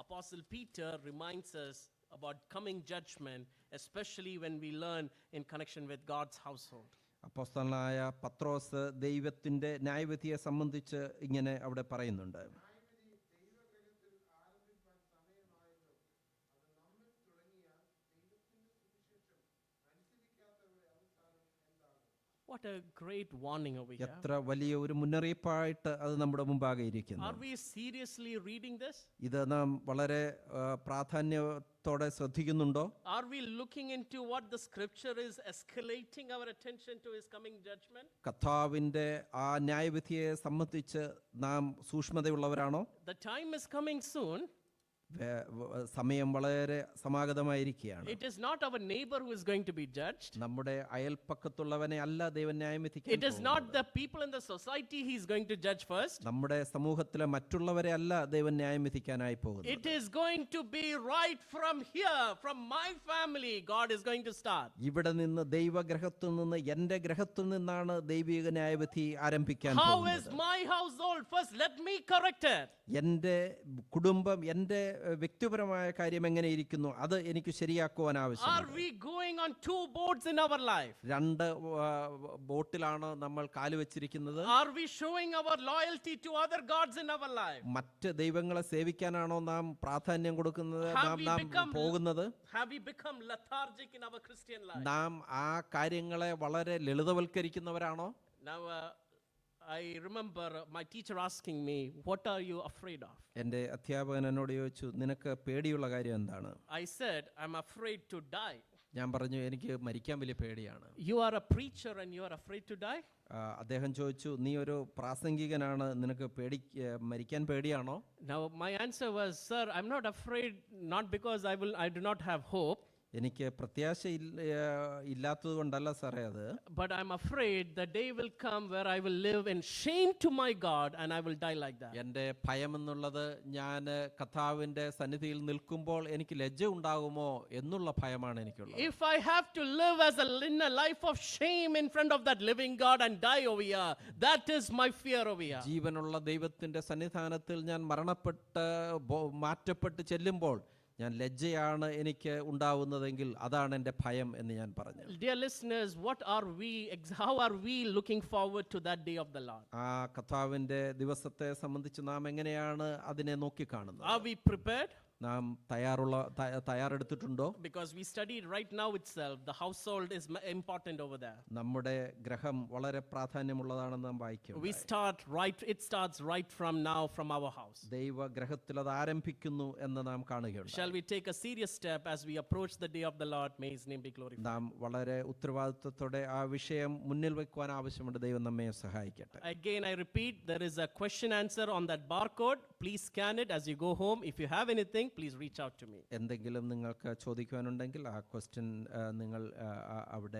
Apostle Peter reminds us about coming judgment, especially when we learn in connection with God's household. അപ്പോസ്തലനായ പത്രോസ് ദൈവത്തിന്റെ ന്യായവിധിയെ സംബന്ധിച്ച് ഇങ്ങനെ അവിടെ പറയുന്നുണ്ട്. What a great warning over here. എത്ര വലിയ ഒരു മുന്നറിയിപ്പായിട്ട് അത് നമ്മുടെ മുമ്പാകെ ഇരിക്കുന്നു. Are we seriously reading this? ഇത് നാം വളരെ പ്രാധാന്യത്തോടെ ശ്രദ്ധിക്കുന്നുണ്ടോ? Are we looking into what the scripture is escalating our attention to his coming judgment? കർത്താവിന്റെ ആ ന്യായവിധിയെ സംബന്ധിച്ച് നാം സൂക്ഷ്മതയുള്ളവരാണോ? The time is coming soon. സമയം വളരെ സമാഗതമായിരിക്കുകയാണ്. It is not our neighbor who is going to be judged. നമ്മുടെ അയൽപക്കത്തുള്ളവനെ അല്ല ദൈവം ന്യായം വിധിക്കാൻ. It is not the people in the society he is going to judge first. നമ്മുടെ സമൂഹത്തിലെ മറ്റുള്ളവരെ അല്ല ദൈവം ന്യായം വിധിക്കാനായി പോകുന്നത്. It is going to be right from here, from my family. God is going to start. ഇവിടെ നിന്ന് ദൈവഗ്രഹത്തിൽ നിന്ന്, എന്റെ ഗ്രഹത്തിൽ നിന്നാണ് ദൈവിക ന്യായവിധി ആരംഭിക്കാൻ How പോകുന്നത്. is my household? First let me correct it. എന്റെ കുടുംബം, എന്റെ വ്യക്തിപരമായ കാര്യം എങ്ങനെ ഇരിക്കുന്നു അത് എനിക്ക് ശരിയാക്കുവാൻ Are ആവശ്യമുണ്ട്. we going on two boats in our life? രണ്ട് ബോട്ടിലാണ് നമ്മൾ കാല് വെച്ചിരിക്കുന്നത്. Are we showing our loyalty to other gods in our life? മറ്റ് ദൈവങ്ങളെ സേവിക്കാനാണോ നാം പ്രാധാന്യം കൊടുക്കുന്നത്, Have we നാം become- പോകുന്നത്? Have we become lethargic in our Christian life? നാം ആ കാര്യങ്ങളെ വളരെ ലളിതവൽക്കരിക്കുന്നവരാണോ? Now, I remember my teacher asking me, "What are you afraid of?" എൻ്റെ അധ്യാപകൻ എന്നോട് ചോദിച്ചു, നിനക്ക് പേടിയുള്ള കാര്യം എന്താണ്? I said, "I'm afraid to die." ഞാൻ പറഞ്ഞു, എനിക്ക് മരിക്കാൻ വലിയ പേടിയാണ്. You are a preacher and you are afraid to die? അദ്ദേഹം ചോദിച്ചു, നീ ഒരു പ്രാസംഗികനാണ്, നിനക്ക് മരിക്കാൻ പേടിയാണോ? Now, my answer was, "Sir, I'm not afraid, not because I do not have hope, എനിക്ക് പ്രത്യാശ ഇല്ലാത്തത് കൊണ്ടല്ല സാറേ അത്. but I'm afraid the day will come where I will live in shame to my God and I will die like that." എൻ്റെ ഭയം എന്നുള്ളത് ഞാൻ കർത്താവിൻ്റെ സന്നിധിയിൽ നിൽക്കുമ്പോൾ എനിക്ക് ലജ്ജ ഉണ്ടാകുമോ എന്നുള്ള ഭയമാണ് എനിക്കുള്ളത്. If I have to live in a life of shame in front of that living God and die over here, that is my fear over here. ജീവനുള്ള ദൈവത്തിൻ്റെ സന്നിധാനത്തിൽ ഞാൻ മരണപ്പെട്ട് മാറ്റപ്പെട്ട് ചെല്ലുമ്പോൾ ഞാൻ ലജ്ജയാണ് എനിക്ക് ഉണ്ടാവുന്നതെങ്കിൽ അതാണ് എൻ്റെ ഭയം എന്ന് ഞാൻ പറഞ്ഞു. Dear listeners, how are we looking forward to that day of the Lord? ആ കർത്താവിൻ്റെ ദിവസത്തെ സംബന്ധിച്ച് നാം എങ്ങനെയാണ് അതിനെ നോക്കിക്കാണുന്നത്? Are we prepared? നാം തയ്യാറെടുത്തിട്ടുണ്ടോ? Because we studied right now itself, the household is important over there. നമ്മുടെ ഗ്രഹം വളരെ പ്രാധാന്യമുള്ളതാണെന്ന് നാം വായിക്കും. It starts right from now from our house. ദൈവ ഗ്രഹത്തിൽ അത് ആരംഭിക്കുന്നു എന്ന് നാം കാണുകയുണ്ട്. Shall we take a serious step as we approach the day of the Lord? May his name be glorified. നാം വളരെ ഉത്തരവാദിത്വത്തോടെ ആ വിഷയം മുന്നിൽ വെക്കുവാൻ ആവശ്യമുണ്ട്. ദൈവം നമ്മെ സഹായിക്കട്ടെ. Again, I repeat, there is a question answer on that barcode. Please scan it as you go home. If you have anything, please reach out to me. എന്തെങ്കിലും നിങ്ങൾക്ക് ചോദിക്കുവാനുണ്ടെങ്കിൽ ആ ക്വസ്റ്റ്യൻ നിങ്ങൾ അവിടെ